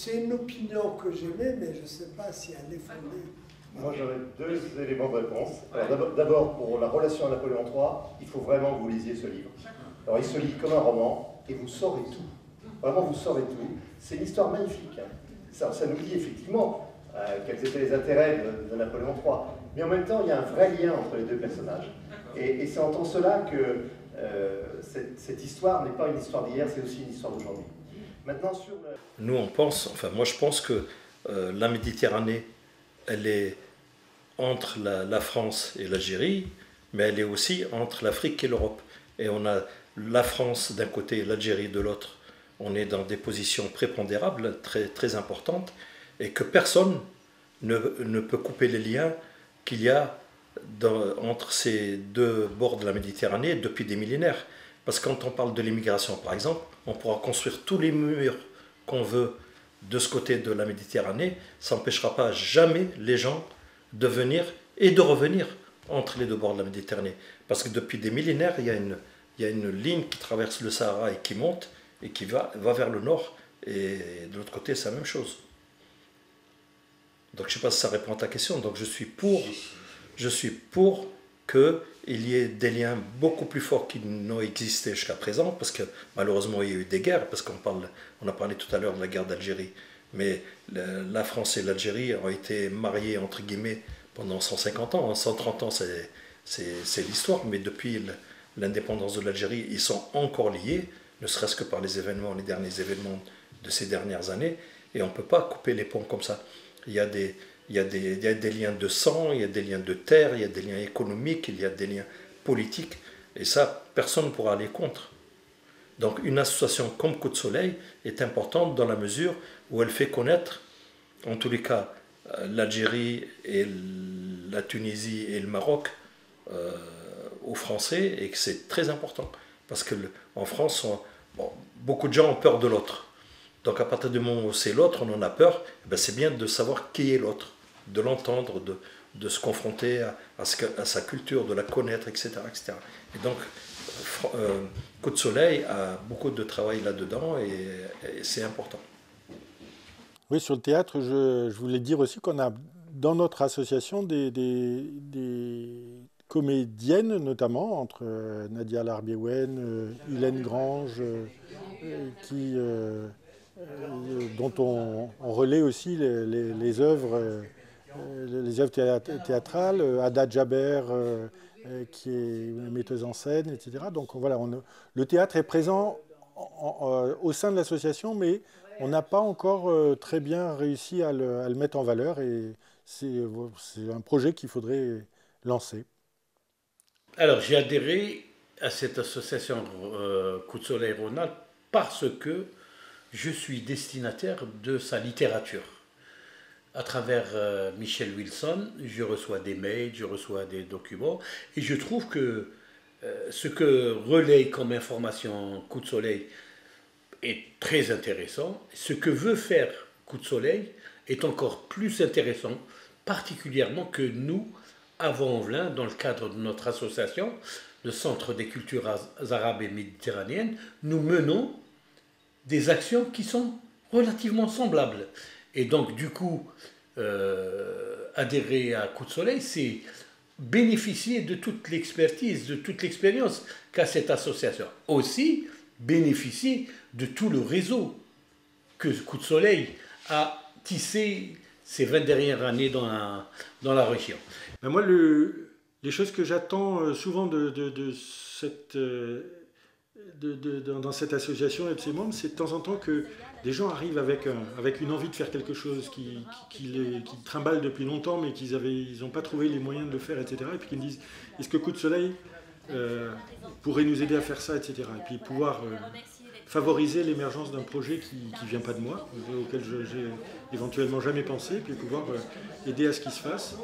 c'est une opinion que j'aimais, mais je ne sais pas si elle est fondée. Moi, j'aurais deux éléments de réponse. D'abord, pour la relation à Napoléon III, il faut vraiment que vous lisiez ce livre. Alors, il se lit comme un roman, et vous saurez tout. Vraiment, vous saurez tout. C'est une histoire magnifique. Hein. Ça nous dit effectivement quels étaient les intérêts de Napoléon III. Mais en même temps, il y a un vrai lien entre les deux personnages. Et c'est en cela que cette histoire n'est pas une histoire d'hier, c'est aussi une histoire d'aujourd'hui. Maintenant, sur le... Nous, on pense, enfin, moi, je pense que la Méditerranée, elle est entre la France et l'Algérie, mais elle est aussi entre l'Afrique et l'Europe. Et on a la France d'un côté et l'Algérie de l'autre. On est dans des positions prépondérables, très, très importantes, et que personne ne peut couper les liens qu'il y a entre ces deux bords de la Méditerranée depuis des millénaires. Parce que quand on parle de l'immigration, par exemple, on pourra construire tous les murs qu'on veut de ce côté de la Méditerranée, ça n'empêchera pas jamais les gens de venir et de revenir entre les deux bords de la Méditerranée. Parce que depuis des millénaires, il y a une ligne qui traverse le Sahara et qui monte et qui va vers le nord. Et de l'autre côté, c'est la même chose. Donc je ne sais pas si ça répond à ta question. Donc je suis pour qu'il y ait des liens beaucoup plus forts qui n'ont existé jusqu'à présent, parce que malheureusement il y a eu des guerres, parce on a parlé tout à l'heure de la guerre d'Algérie, mais la France et l'Algérie ont été mariés entre guillemets pendant 150 ans, 130 ans c'est l'histoire, mais depuis l'indépendance de l'Algérie, ils sont encore liés, ne serait-ce que par les derniers événements de ces dernières années, et on ne peut pas couper les ponts comme ça. Il y a des liens de sang, il y a des liens de terre, il y a des liens économiques, il y a des liens politiques, et ça, personne ne pourra aller contre. Donc une association comme Coup de Soleil est importante dans la mesure où elle fait connaître, en tous les cas, l'Algérie et la Tunisie et le Maroc aux Français, et que c'est très important. Parce qu'en France, beaucoup de gens ont peur de l'autre. Donc à partir du moment où c'est l'autre, on en a peur, ben c'est bien de savoir qui est l'autre, de l'entendre, de se confronter à sa culture, de la connaître, etc. etc. Et donc, Coup de Soleil a beaucoup de travail là-dedans et c'est important. Oui, sur le théâtre, je voulais dire aussi qu'on a dans notre association des comédiennes, notamment, entre Nadia Larbiewen, Hélène Grange, dont on relaie aussi les œuvres théâtrales, Ada Jaber, qui est metteuse en scène, etc. Donc voilà, le théâtre est présent au sein de l'association, mais on n'a pas encore très bien réussi à le mettre en valeur, et c'est un projet qu'il faudrait lancer. Alors j'ai adhéré à cette association Coup de Soleil Rhône-Alpes parce que je suis destinataire de sa littérature. À travers Michel Wilson, je reçois des mails, je reçois des documents, et je trouve que ce que relaye comme information Coup de Soleil est très intéressant. Ce que veut faire Coup de Soleil est encore plus intéressant, particulièrement que nous, à Vaux-en-Velin, dans le cadre de notre association, le Centre des cultures arabes et méditerranéennes, nous menons des actions qui sont relativement semblables. Et donc, du coup, adhérer à Coup de Soleil, c'est bénéficier de toute l'expertise, de toute l'expérience qu'a cette association. Aussi, bénéficier de tout le réseau que Coup de Soleil a tissé ces 20 dernières années dans la région. Ben moi, les choses que j'attends souvent dans cette association et de ses membres, c'est de temps en temps que des gens arrivent avec une envie de faire quelque chose qui trimballent depuis longtemps, mais ils n'ont pas trouvé les moyens de le faire, etc. Et puis qu'ils me disent, est-ce que Coup de Soleil pourrait nous aider à faire ça, etc. Et puis pouvoir favoriser l'émergence d'un projet qui ne vient pas de moi, auquel j'ai éventuellement jamais pensé, puis pouvoir aider à ce qu'il se fasse.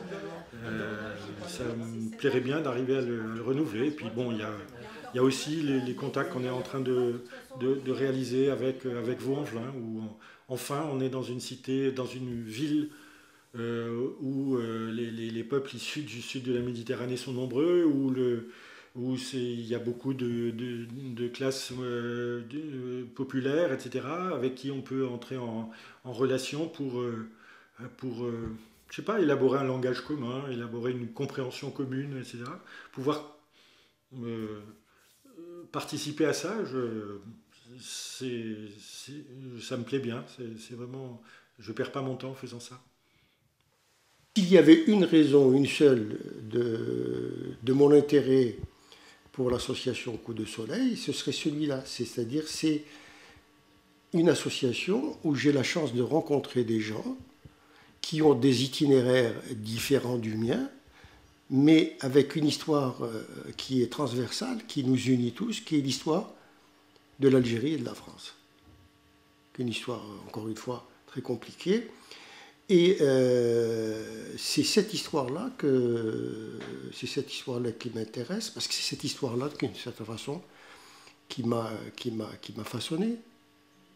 Ça me plairait bien d'arriver à le renouveler. Et puis bon, il y a aussi les contacts qu'on est en train de réaliser avec Vaux-en-Velin, où enfin on est dans une cité, dans une ville où les peuples issus du sud de la Méditerranée sont nombreux, où où il y a beaucoup de classes populaires, etc., avec qui on peut entrer en relation pour je sais pas, élaborer un langage commun, élaborer une compréhension commune, etc. Pouvoir participer à ça, ça me plaît bien. C'est vraiment, je perds pas mon temps en faisant ça. S'il y avait une raison, une seule, de mon intérêt pour l'association Coup de Soleil, ce serait celui-là. C'est-à-dire, c'est une association où j'ai la chance de rencontrer des gens qui ont des itinéraires différents du mien, mais avec une histoire qui est transversale, qui nous unit tous, qui est l'histoire de l'Algérie et de la France. Une histoire, encore une fois, très compliquée. Et c'est cette histoire-là qui m'intéresse, parce que c'est cette histoire-là, d'une certaine façon, qui m'a façonné.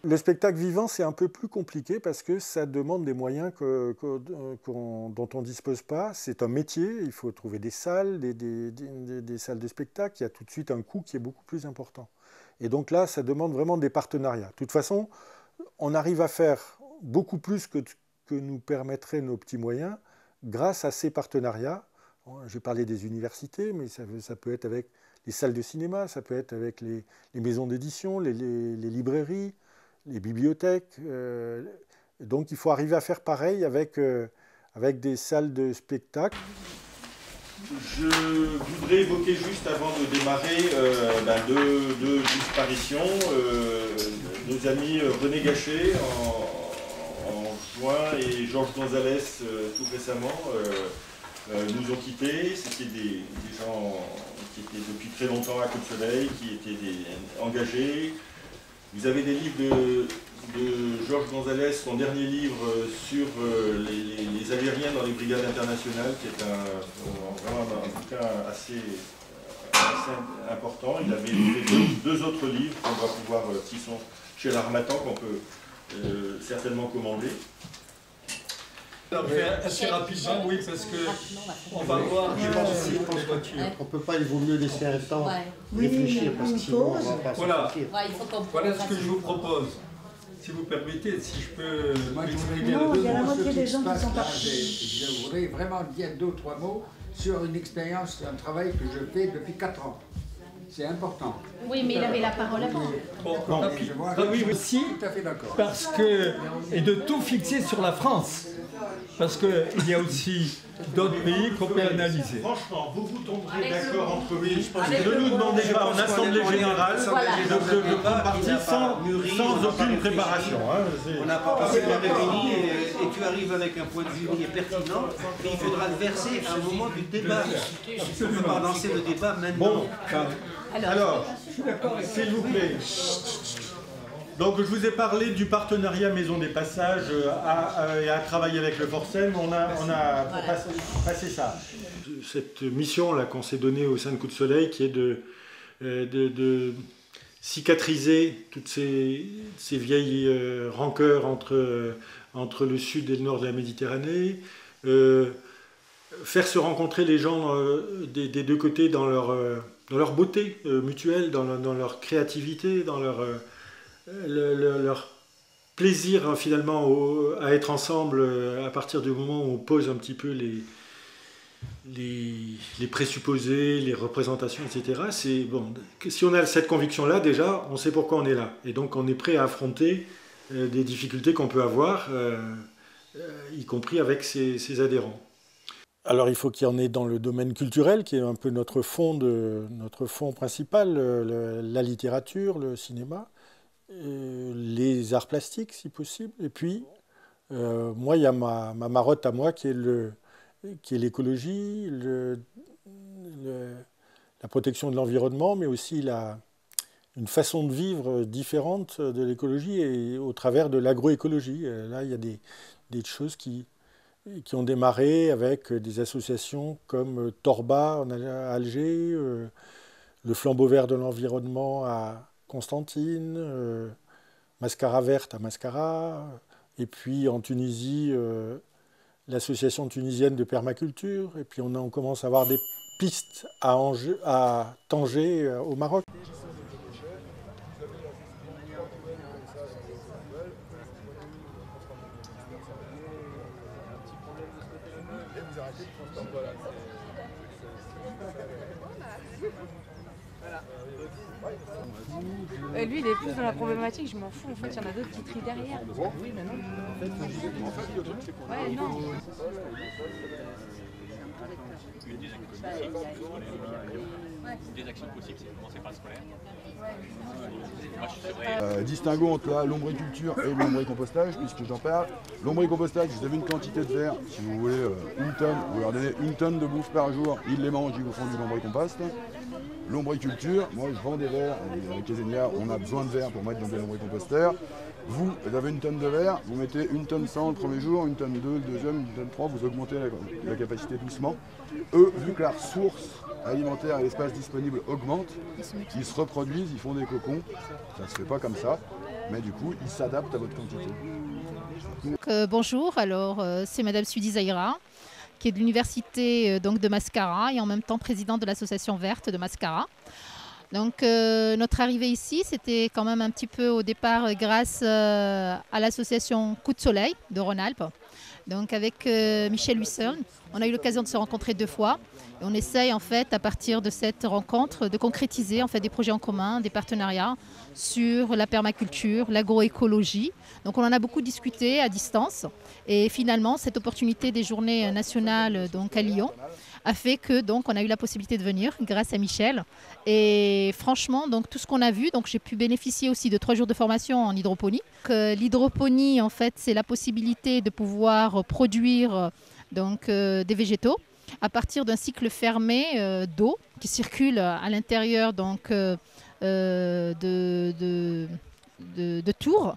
Le spectacle vivant, c'est un peu plus compliqué parce que ça demande des moyens dont on ne dispose pas. C'est un métier, il faut trouver des salles, des salles de spectacle. Il y a tout de suite un coût qui est beaucoup plus important. Et donc là, ça demande vraiment des partenariats. De toute façon, on arrive à faire beaucoup plus que nous permettraient nos petits moyens grâce à ces partenariats. J'ai parlé des universités, mais ça peut être avec les salles de cinéma, ça peut être avec les maisons d'édition, les librairies, les bibliothèques. Donc il faut arriver à faire pareil avec des salles de spectacle. Je voudrais évoquer juste avant de démarrer deux disparitions. Nos amis René Gachet en juin et Georges Gonzalez tout récemment nous ont quittés. C'était des gens qui étaient depuis très longtemps à Coup de Soleil, qui étaient engagés. Vous avez des livres de Georges Gonzalez, son dernier livre sur les Algériens dans les brigades internationales, qui est vraiment un bouquin assez important. Il avait écrit deux autres livres qui sont chez l'Harmattan, qu'on peut certainement commander. Alors, je vais assez rapidement, oui, parce que on va voir. On ne peut pas, il vaut mieux laisser un temps réfléchir, parce que sinon on va pas voilà. sortir. Voilà ce que je vous propose. Si vous permettez, si je peux m'exprimer. Non, il y a la moitié des gens qui sont partis. Je voudrais vraiment dire 2 ou 3 mots sur une expérience, un travail que je fais depuis 4 ans. C'est important. Oui, mais il avait la parole avant. Oui, aussi, tout à fait d'accord. Parce que, et de tout fixer sur la France. Parce qu'il y a aussi d'autres pays qu'on peut analyser. Franchement, vous tomberez d'accord entre vous. Ne nous demandez pas en assemblée générale de prendre parti sans aucune préparation. On n'a pas parfaitement réuni et tu arrives avec un point de vue qui est pertinent, mais il faudra le verser à un moment du débat. On ne peut pas lancer le débat maintenant. Bon, alors, s'il vous plaît. Donc je vous ai parlé du partenariat Maison des Passages et à travailler avec le Forcem. On a passé ça. Cette mission-là qu'on s'est donnée au sein de Coup de Soleil, qui est de cicatriser toutes ces vieilles rancœurs entre le sud et le nord de la Méditerranée, faire se rencontrer les gens des deux côtés dans leur beauté mutuelle, dans leur créativité, dans leur plaisir finalement à être ensemble à partir du moment où on pose un petit peu les présupposés, les représentations, etc. C'est bon. Si on a cette conviction-là, déjà, on sait pourquoi on est là. Et donc on est prêt à affronter des difficultés qu'on peut avoir, y compris avec ses adhérents. Alors il faut qu'il y en ait dans le domaine culturel, qui est un peu notre fond principal, la littérature, le cinéma. Les arts plastiques si possible, et puis moi il y a ma marotte à moi qui est l'écologie, la protection de l'environnement, mais aussi une façon de vivre différente de l'écologie et au travers de l'agroécologie. Là il y a des choses qui ont démarré avec des associations comme Torba à Alger, le Flambeau vert de l'environnement à Constantine, Mascara verte à Mascara, et puis en Tunisie, l'association tunisienne de permaculture, et puis on commence à avoir des piste à Tanger, au Maroc. Lui, il est plus dans la problématique, je m'en fous, en fait, il y en a d'autres qui trient derrière. Oui, mais non. En fait, le truc, c'est qu'on a... Ouais, non. Des actions possibles, c'est commencer par le scolaire. Distinguons entre l'ombriculture et l'ombricompostage, puisque j'en parle. L'ombricompostage, vous avez une quantité de vers, si vous voulez une tonne, vous leur donnez une tonne de bouffe par jour, ils les mangent, ils vous font du lombricompost. L'ombriculture, moi je vends des vers, et avec Kezenia, on a besoin de vers pour mettre dans des lombricomposteurs. Vous avez une tonne de verre, vous mettez une tonne 100 le premier jour, une tonne 2 le deuxième, une tonne 3, vous augmentez la capacité doucement. Eux, vu que la ressource alimentaire et l'espace disponible augmentent, ils se reproduisent, ils font des cocons. Ça ne se fait pas comme ça, mais du coup, ils s'adaptent à votre quantité. Donc, bonjour, alors c'est Madame Sudi Zahira, qui est de l'université de Mascara et en même temps présidente de l'association verte de Mascara. Donc notre arrivée ici, c'était quand même un petit peu au départ grâce à l'association Coup de Soleil de Rhône-Alpes. Donc avec Michel Wilson, on a eu l'occasion de se rencontrer 2 fois. Et on essaye en fait à partir de cette rencontre de concrétiser en fait des projets en commun, des partenariats sur la permaculture, l'agroécologie. Donc on en a beaucoup discuté à distance. Et finalement, cette opportunité des journées nationales donc à Lyon a fait que donc on a eu la possibilité de venir grâce à Michel. Et franchement, donc tout ce qu'on a vu, donc j'ai pu bénéficier aussi de 3 jours de formation en hydroponie. L'hydroponie, en fait, c'est la possibilité de pouvoir produire donc des végétaux à partir d'un cycle fermé d'eau qui circule à l'intérieur donc de tours.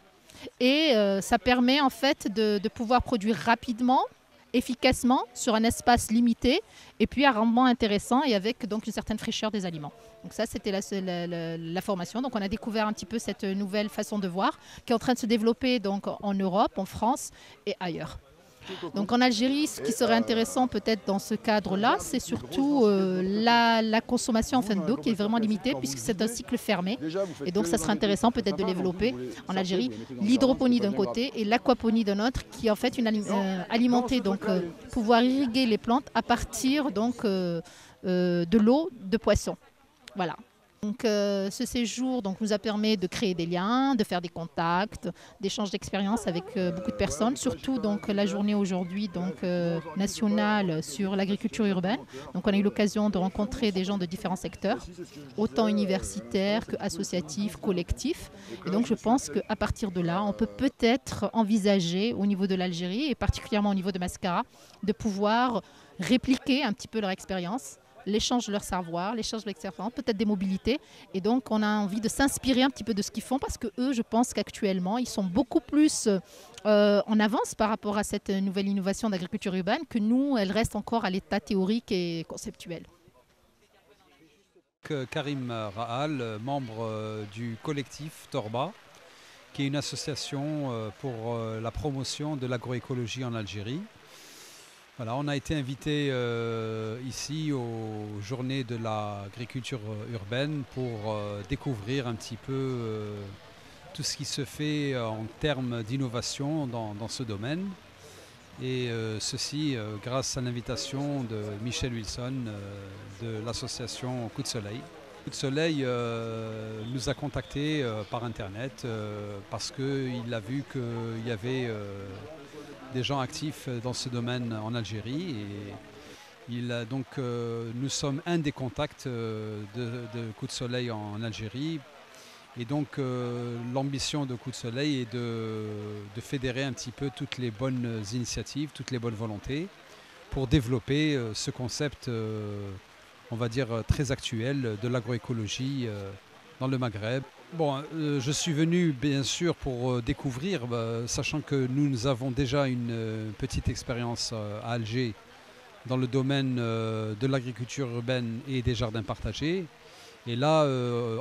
Et ça permet en fait de pouvoir produire rapidement, efficacement, sur un espace limité, et puis à rendement intéressant et avec donc une certaine fraîcheur des aliments. Donc ça, c'était la formation. Donc on a découvert un petit peu cette nouvelle façon de voir qui est en train de se développer donc en Europe, en France et ailleurs. Donc en Algérie, ce qui serait intéressant peut-être dans ce cadre-là, c'est surtout la consommation d'eau qui est vraiment limitée puisque c'est un cycle fermé. Et donc ça serait intéressant peut-être de développer en Algérie l'hydroponie d'un côté et l'aquaponie d'un autre qui est en fait alimenter, donc pouvoir irriguer les plantes à partir donc de l'eau de poisson. Voilà. Donc, ce séjour donc, nous a permis de créer des liens, de faire des contacts, d'échanges d'expériences avec beaucoup de personnes, surtout donc, la journée aujourd'hui nationale sur l'agriculture urbaine. Donc, on a eu l'occasion de rencontrer des gens de différents secteurs, autant universitaires qu'associatifs, collectifs. Et donc, je pense qu'à partir de là, on peut peut-être envisager au niveau de l'Algérie et particulièrement au niveau de Mascara, de pouvoir répliquer un petit peu leur expérience, l'échange de leur savoir, l'échange de l'expérience, peut-être des mobilités. Et donc, on a envie de s'inspirer un petit peu de ce qu'ils font parce que eux, je pense qu'actuellement, ils sont beaucoup plus en avance par rapport à cette nouvelle innovation d'agriculture urbaine que nous, elle reste encore à l'état théorique et conceptuel. Karim Rahal, membre du collectif Torba, qui est une association pour la promotion de l'agroécologie en Algérie. Voilà, on a été invité ici aux Journées de l'agriculture urbaine pour découvrir un petit peu tout ce qui se fait en termes d'innovation dans ce domaine. Et ceci grâce à l'invitation de Michel Wilson de l'association Coup de Soleil. Coup de Soleil nous a contactés par internet parce qu'il a vu qu'il y avait des gens actifs dans ce domaine en Algérie et nous sommes un des contacts de Coup de Soleil en Algérie et donc l'ambition de Coup de Soleil est de fédérer un petit peu toutes les bonnes initiatives, toutes les bonnes volontés pour développer ce concept on va dire très actuel de l'agroécologie dans le Maghreb. Bon, je suis venu bien sûr pour découvrir, sachant que nous avons déjà une petite expérience à Alger dans le domaine de l'agriculture urbaine et des jardins partagés. Et là,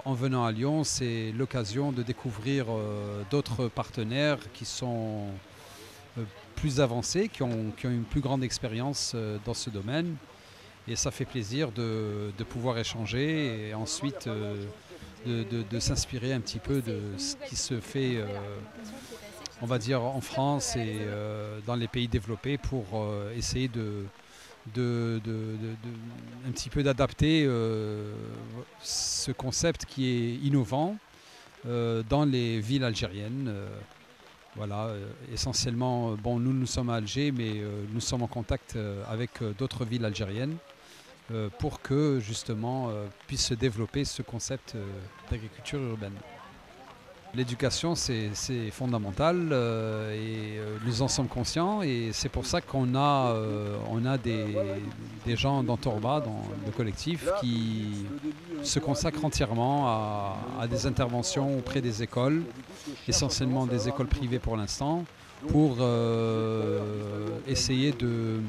en venant à Lyon, c'est l'occasion de découvrir d'autres partenaires qui sont plus avancés, qui ont une plus grande expérience dans ce domaine. Et ça fait plaisir de pouvoir échanger et ensuite de s'inspirer un petit peu de ce qui se fait, on va dire, en France et dans les pays développés pour essayer un petit peu d'adapter ce concept qui est innovant dans les villes algériennes. Voilà, essentiellement, bon, nous sommes à Alger, mais nous sommes en contact avec d'autres villes algériennes pour que justement puisse se développer ce concept d'agriculture urbaine. L'éducation, c'est fondamental et nous en sommes conscients et c'est pour ça qu'on a, des gens dans Torba, dans le collectif, qui se consacrent entièrement à des interventions auprès des écoles, essentiellement des écoles privées pour l'instant, pour essayer de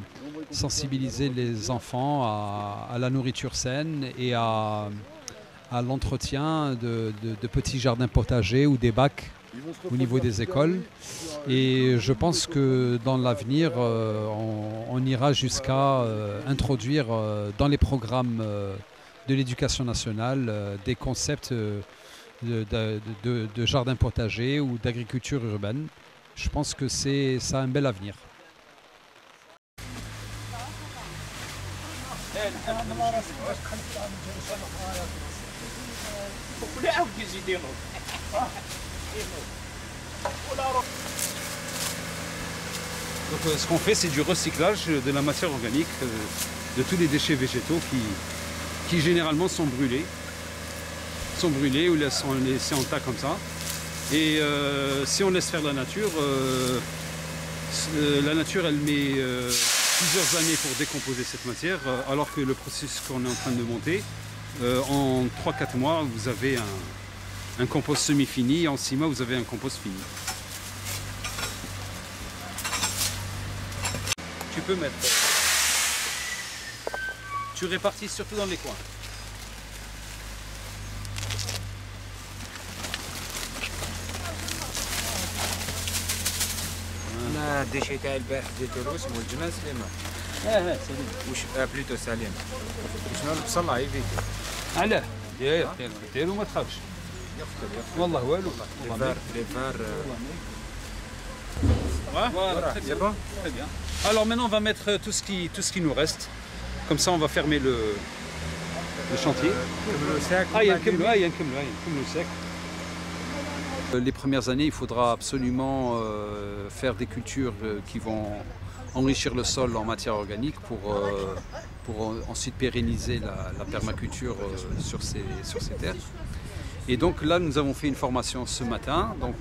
sensibiliser les enfants à la nourriture saine et à l'entretien de petits jardins potagers ou des bacs au niveau des écoles. Et je pense que dans l'avenir, on ira jusqu'à introduire dans les programmes de l'éducation nationale des concepts de jardins potagers ou d'agriculture urbaine. Je pense que ça a un bel avenir. Donc, ce qu'on fait, c'est du recyclage de la matière organique, de tous les déchets végétaux qui généralement sont brûlés ou sont laissés en tas comme ça. Et si on laisse faire la nature elle met plusieurs années pour décomposer cette matière, alors que le processus qu'on est en train de monter, en 3-4 mois, vous avez un compost semi-fini, et en 6 mois, vous avez un compost fini. Tu peux mettre... Tu répartis surtout dans les coins. أنا الديشي تاع البارح ديتو له اسمه الجمال سليمان. سليم. وش بلوتو سليم. وشنو البصل هاي فيديو. علاه؟ دير وما تخافش. يقتل. والله والو. Les var. Voilà, c'est bon. Très bien. Alors maintenant on va mettre tout ce qui nous reste. Comme ça on va fermer le chantier. Les premières années, il faudra absolument faire des cultures qui vont enrichir le sol en matière organique pour ensuite pérenniser la permaculture sur ces terres. Et donc là, nous avons fait une formation ce matin, donc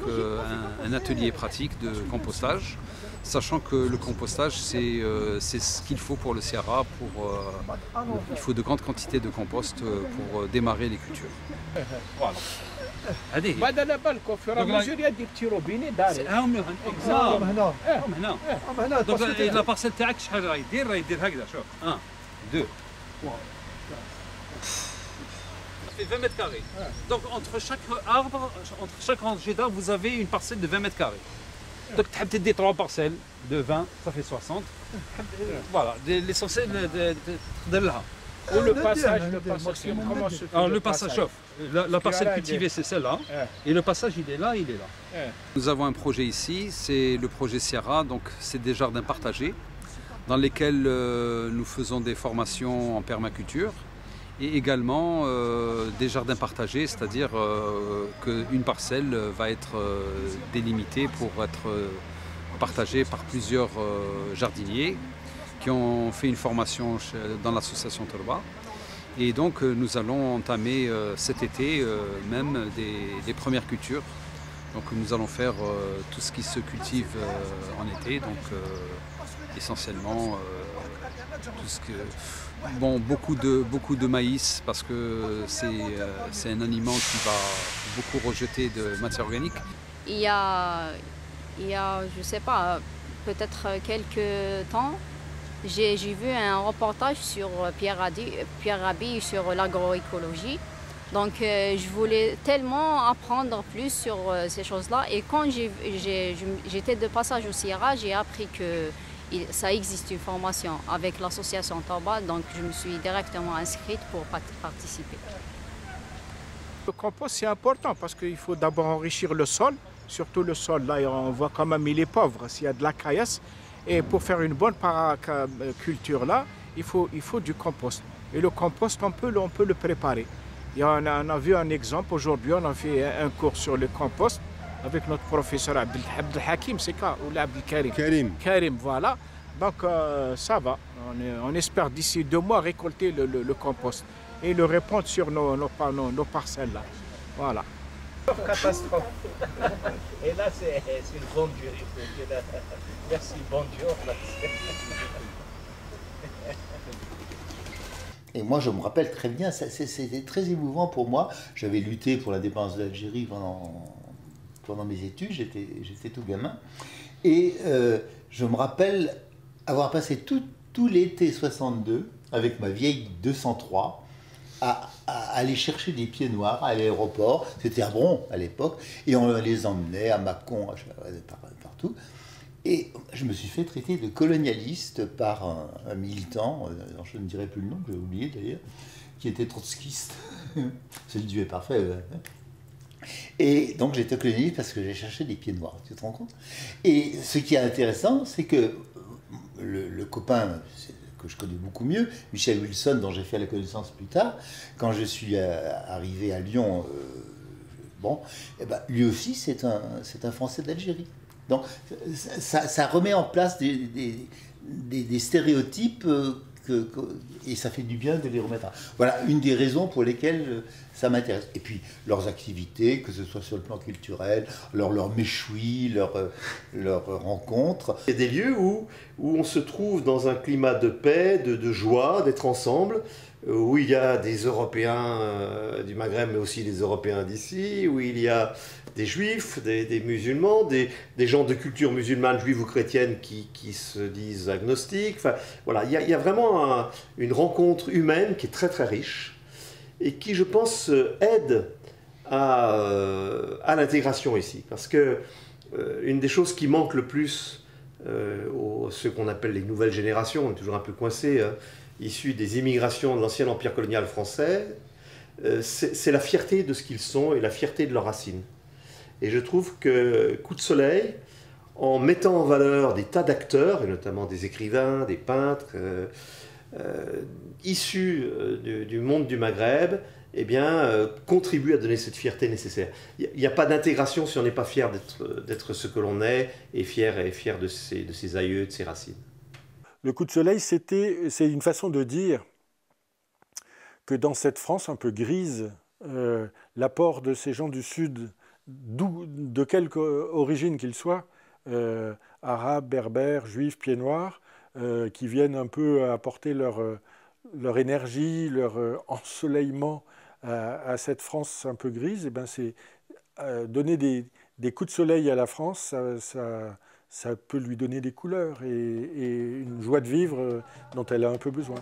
un atelier pratique de compostage, sachant que le compostage, c'est ce qu'il faut pour le Sierra. Il faut de grandes quantités de compost pour démarrer les cultures. Voilà. بعد على بالكم في رمضان يدير تيروبيني داري هم هنا دونك لا بارسيل تاعك شحال راه يدير هكذا شوف 1 2 fait 20 mètres carrés. Donc entre chaque arbre, entre chaque rangée d'arbres, vous avez une parcelle de 20 mètres carrés. Donc tu as des 3 parcelles de 20, ça fait 60. Voilà, l'essentiel de là. Ou le passage, comment se fait? Alors le passage chauffe. La parcelle cultivée, c'est celle-là. Et le passage, il est là. Nous avons un projet ici, c'est le projet Sierra. Donc c'est des jardins partagés dans lesquels nous faisons des formations en permaculture. Et également des jardins partagés, c'est-à-dire qu'une parcelle va être délimitée pour être partagée par plusieurs jardiniers qui ont fait une formation dans l'association Torba. Et donc nous allons entamer cet été même des premières cultures. Donc nous allons faire tout ce qui se cultive en été, donc essentiellement tout ce que... Bon, beaucoup de maïs parce que c'est un aliment qui va beaucoup rejeter de matière organique. Il y a je sais pas, peut-être quelques temps, j'ai vu un reportage sur Pierre Rabhi sur l'agroécologie. Donc je voulais tellement apprendre plus sur ces choses-là. Et quand j'étais de passage au Sierra, j'ai appris que ça existe une formation avec l'association Torba, donc je me suis directement inscrite pour participer. Le compost, c'est important parce qu'il faut d'abord enrichir le sol, surtout le sol. Là, on voit quand même il est pauvre, s'il y a de la caillasse. Et pour faire une bonne culture là, il faut du compost. Et le compost, on peut le préparer. Et on a vu un exemple aujourd'hui, on a fait un cours sur le compost avec notre professeur Abdelhakim, c'est quoi? Ou Abdelkarim Karim, voilà. Donc ça va. On espère d'ici 2 mois récolter le compost et le répandre sur nos parcelles là. Voilà. Catastrophe. Et là, c'est une bonne jury. Merci, bon Dieu. Et moi, je me rappelle très bien, c'était très émouvant pour moi. J'avais lutté pour l'indépendance de l'Algérie pendant mes études, j'étais tout gamin. Et je me rappelle avoir passé tout l'été 62 avec ma vieille 203 à aller chercher des pieds noirs à l'aéroport. C'était à Bron à l'époque. Et on les emmenait à Mâcon, partout. Et je me suis fait traiter de colonialiste par un militant, je ne dirai plus le nom, j'ai oublié d'ailleurs, qui était trotskiste. C'est le duel parfait. Et donc j'étais colonialiste parce que j'ai cherché des pieds noirs, tu te rends compte? Et ce qui est intéressant, c'est que le copain que je connais beaucoup mieux, Michel Wilson, dont j'ai fait la connaissance plus tard, quand je suis arrivé à Lyon, lui aussi c'est un Français d'Algérie. Donc ça remet en place des stéréotypes et ça fait du bien de les remettre. Voilà une des raisons pour lesquelles ça m'intéresse. Et puis leurs activités, que ce soit sur le plan culturel, leurs méchouis, leurs rencontres. Il y a des lieux où on se trouve dans un climat de paix, de joie, d'être ensemble, où il y a des Européens du Maghreb, mais aussi des Européens d'ici, où il y a des Juifs, des musulmans, des gens de culture musulmane, juive ou chrétienne qui se disent agnostiques. Enfin, voilà, il y a vraiment une rencontre humaine qui est très très riche et qui, je pense, aide à l'intégration ici. Parce que une des choses qui manque le plus ceux qu'on appelle les nouvelles générations, on est toujours un peu coincés, issus des immigrations de l'ancien empire colonial français, c'est la fierté de ce qu'ils sont et la fierté de leurs racines. Et je trouve que Coup de Soleil, en mettant en valeur des tas d'acteurs, et notamment des écrivains, des peintres, issus du monde du Maghreb, eh bien, contribue à donner cette fierté nécessaire. Il n'y a pas d'intégration si on n'est pas fier d'être ce que l'on est, et fier de ses aïeux, de ses racines. Le Coup de Soleil, c'est une façon de dire que dans cette France un peu grise, l'apport de ces gens du Sud, de quelque origine qu'ils soient, arabes, berbères, juifs, pieds noirs, qui viennent un peu apporter leur énergie, leur ensoleillement à cette France un peu grise, et ben c'est donner des coups de soleil à la France, ça peut lui donner des couleurs et une joie de vivre dont elle a un peu besoin.